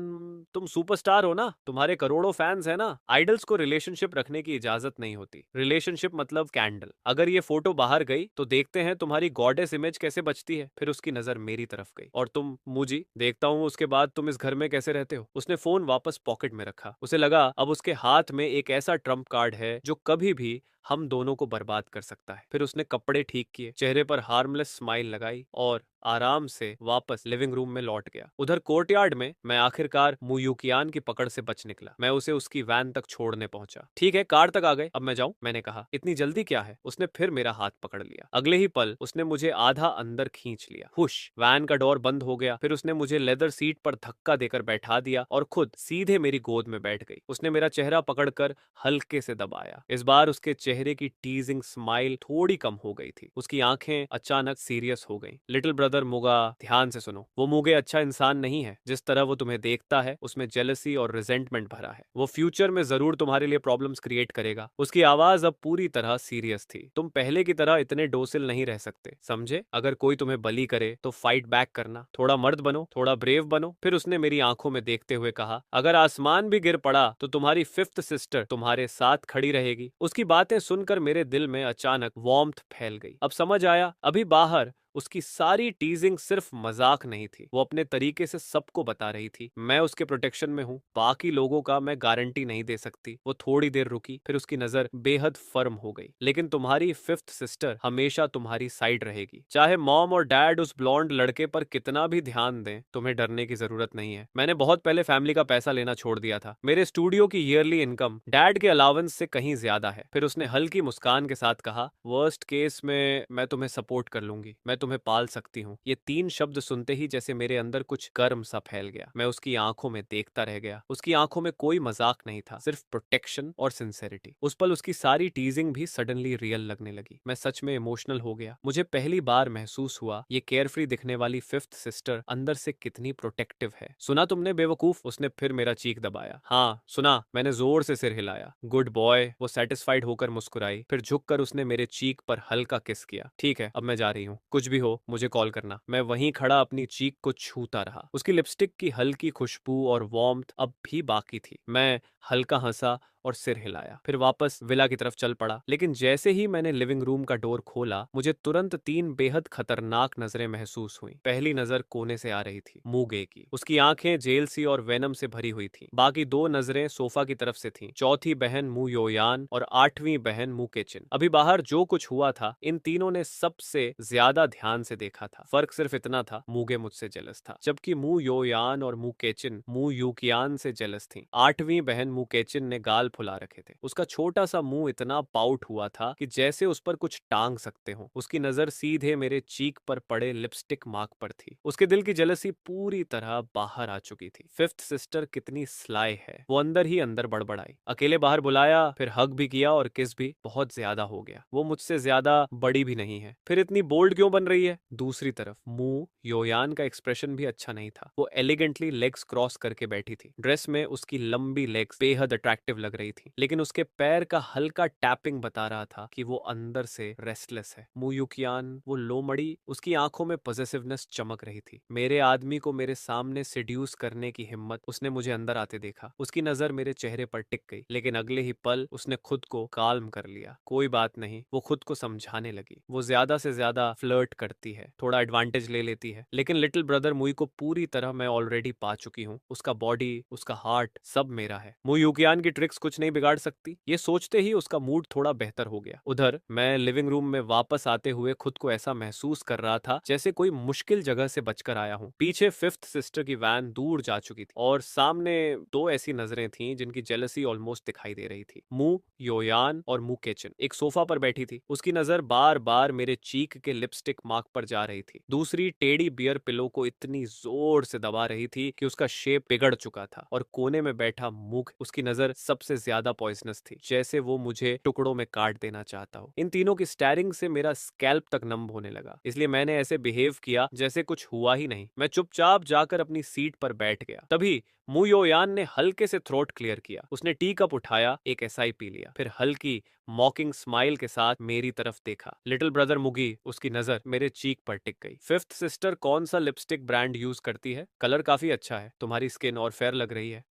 तुम सुपरस्टार हो ना? तुम्हारे करोड़ों फैंस हैं ना? आइडल्स को रिलेशनशिप रखने की इजाजत नहीं होती। रिलेशनशिप मतलब कैंडल। अगर ये फोटो बाहर गई तो देखते हैं तुम्हारी गॉडेस इमेज कैसे बचती है। फिर उसकी नजर मेरी तरफ गई। और तुम मुझी, देखता हूँ उसके बाद तुम इस घर में कैसे रहते हो। उसने फोन वापस पॉकेट में रखा। उसे लगा अब उसके हाथ में एक ऐसा ट्रम्प कार्ड है जो कभी भी हम दोनों को बर्बाद कर सकता है। फिर उसने कपड़े ठीक किए, चेहरे पर हार्मलेस स्माइल लगाई और आराम से वापस लिविंग रूम में लौट गया। उधर कोर्टयार्ड में मैं आखिरकार मू यूकियान की पकड़ से बच निकला। मैं उसे उसकी वैन तक छोड़ने पहुंचा। ठीक है, कार तक आ गए, अब मैं जाऊं? मैंने कहा। इतनी जल्दी क्या है? उसने फिर मेरा हाथ पकड़ लिया। अगले ही पल उसने मुझे आधा अंदर खींच लिया। हुश, वैन का डोर बंद हो गया। फिर उसने मुझे लेदर सीट पर धक्का देकर बैठा दिया और खुद सीधे मेरी गोद में बैठ गई। उसने मेरा चेहरा पकड़कर हल्के से दबाया। इस बार उसके चेहरे की टीजिंग स्माइल थोड़ी कम हो गई थी। उसकी आंखें अचानक सीरियस हो गईं। लिटिल ब्रदर मुगा, ध्यान से सुनो। वो मुगे अच्छा इंसान नहीं है। जिस तरह वो तुम्हें देखता है उसमें जेलसी और रिजेंटमेंट भरा है। वो फ्यूचर में जरूर तुम्हारे लिए प्रॉब्लम्स क्रिएट करेगा। उसकी आवाज अब पूरी तरह सीरियस थी। तुम पहले की तरह इतने डोसिल नहीं रह सकते, समझे? अगर कोई तुम्हें बली करे तो फाइट बैक करना। थोड़ा मर्द बनो, थोड़ा ब्रेव बनो। फिर उसने मेरी आंखों में देखते हुए कहा, अगर आसमान भी गिर पड़ा तो तुम्हारी फिफ्थ सिस्टर तुम्हारे साथ खड़ी रहेगी। उसकी बातें सुनकर मेरे दिल में अचानक वार्मथ फैल गई। अब समझ आया, अभी बाहर उसकी सारी टीजिंग सिर्फ मजाक नहीं थी। वो अपने तरीके से सबको बता रही थी मैं उसके प्रोटेक्शन में हूँ, बाकी लोगों का मैं गारंटी नहीं दे सकती। वो थोड़ी देर रुकी, फिर उसकी नजर बेहद फर्म हो गई। लेकिन तुम्हारी फिफ्थ सिस्टर हमेशा तुम्हारी साइड रहेगी। चाहे मॉम और डैड उस ब्लॉन्ड लड़के पर कितना भी ध्यान दें, तुम्हें डरने की जरूरत नहीं है। मैंने बहुत पहले फैमिली का पैसा लेना छोड़ दिया था। मेरे स्टूडियो की ईयरली इनकम डैड के अलावेंस से कहीं ज्यादा है। फिर उसने हल्की मुस्कान के साथ कहा, वर्स्ट केस में मैं तुम्हें सपोर्ट कर लूंगी। मैं तुम्हें पाल सकती हूँ। ये 3 शब्द सुनते ही जैसे मेरे अंदर कुछ कर्म सा फैल गया। मैं उसकी आंखों में देखता रह गया। उसकी आंखों में कोई मजाक नहीं था, सिर्फ प्रोटेक्शन और सिंसेरिटी। उस पल उसकी सारी टीजिंग भी सडनली रियल लगने लगी। मैं सच में इमोशनल हो गया। मुझे पहली बार महसूस हुआ ये केयरफ्री दिखने वाली फिफ्थ सिस्टर अंदर से कितनी प्रोटेक्टिव है। सुना तुमने बेवकूफ? उसने फिर मेरा चीख दबाया। हाँ सुना, मैंने जोर से सिर हिलाया। गुड बॉय, वो सेटिस्फाइड होकर मुस्कुराई। फिर झुककर उसने मेरे चीक पर हल्का किस किया। ठीक है, अब मैं जा रही हूँ, कुछ भी हो मुझे कॉल करना। मैं वहीं खड़ा अपनी चीक को छूता रहा। उसकी लिपस्टिक की हल्की खुशबू और वार्मथ अब भी बाकी थी। मैं हल्का हंसा और सिर हिलाया, फिर वापस विला की तरफ चल पड़ा। लेकिन जैसे ही मैंने लिविंग रूम का डोर खोला, मुझे तुरंत 3 बेहद खतरनाक नजरें महसूस हुई। पहली नजर कोने से आ रही थी, मूगे की। उसकी आंखें जेल सी और वेनम से भरी हुई थी। बाकी 2 नजरें सोफा की तरफ से थीं। चौथी बहन मु योयान और 8वीं बहन मु केचिन। अभी बाहर जो कुछ हुआ था, इन तीनों ने सबसे ज्यादा ध्यान से देखा था। फर्क सिर्फ इतना था, मूगे मुझसे जेलस था, जबकि मु योयान और मु केचिन मु यूकियान से जेलस थी। 8वीं बहन मु केचिन ने गाल फुला रखे थे। उसका छोटा सा मुंह इतना पाउट हुआ था कि जैसे उस पर कुछ टांग सकते हो। उसकी नजर सीधे मेरे चीक पर पड़े लिपस्टिक मार्क पर थी। उसके दिल की जेलसी पूरी तरह बाहर आ चुकी थी। फिफ्थ सिस्टर कितनी स्लाई है, वो अंदर ही अंदर बड़बड़ाई। अकेले बाहर बुलाया, फिर हग भी किया और किस भी। बहुत ज्यादा हो गया, वो मुझसे ज्यादा बड़ी भी नहीं है, फिर इतनी बोल्ड क्यों बन रही है? दूसरी तरफ मु योयान का एक्सप्रेशन भी अच्छा नहीं था। वो एलिगेंटली लेग्स क्रॉस करके बैठी थी। ड्रेस में उसकी लंबी लेग्स बेहद अट्रैक्टिव लग रही थी, लेकिन उसके पैर का हल्का टैपिंग बता रहा था कि वो अंदर से रेस्टलेस है। मु युकियान, वो लोमड़ी, उसकी आंखों में पॉसेसिवनेस चमक रही थी। मेरे आदमी को मेरे सामने सेड्यूस करने की हिम्मत। उसने मुझे अंदर आते देखा। उसकी नजर मेरे चेहरे पर टिक गई, लेकिन अगले ही पल उसने खुद को काल्म कर लिया। कोई बात नहीं, वो खुद को समझाने लगी। वो ज्यादा से ज्यादा फ्लर्ट करती है, थोड़ा एडवांटेज ले लेती है, लेकिन लिटिल ब्रदर मुई को पूरी तरह मैं ऑलरेडी पा चुकी हूँ। उसका बॉडी, उसका हार्ट, सब मेरा है। मु युकियान की ट्रिक्स कुछ नहीं बिगाड़ सकती। ये सोचते ही उसका मूड थोड़ा बेहतर हो गया। उधर मैं लिविंग रूम में वापस आते हुए खुद को ऐसा महसूस कर रहा था जैसे कोई मुश्किल जगह से बचकर आया हूँ। पीछे फिफ्थ सिस्टर की वैन दूर जा चुकी थी और सामने 2 ऐसी नजरें थीं जिनकी जेलसी ऑलमोस्ट दिखाई दे रही थी। मु योयान और मु केचिन एक सोफा पर बैठी थी। उसकी नजर बार बार मेरे चीक के लिपस्टिक मार्क पर जा रही थी। दूसरी टेडी बियर पिलो को इतनी जोर से दबा रही थी कि उसका शेप बिगड़ चुका था। और कोने में बैठा मुख, उसकी नजर सबसे ज्यादा पॉइजनस थी, जैसे वो मुझे टुकड़ों में काट देना चाहता हो। इन तीनों की स्टैरिंग से मेरा स्कैल्प तक नम होने लगा, इसलिए मैंने ऐसे बिहेव किया जैसे कुछ हुआ ही नहीं। मैं चुपचाप जाकर अपनी सीट पर बैठ गया। तभी मु योयान ने हल्के से थ्रोट क्लियर किया। उसने टी कप उठाया, एक एसआई पी लिया, फिर हल्की मॉकिंग स्माइल के साथ मेरी तरफ देखा। लिटिल ब्रदर मुगी, उसकी नजर मेरे चीक पर टिक गई। फिफ्थ सिस्टर कौन सा लिपस्टिक ब्रांड यूज करती है? कलर काफी अच्छा है, तुम्हारी स्किन और फेयर लग रही है।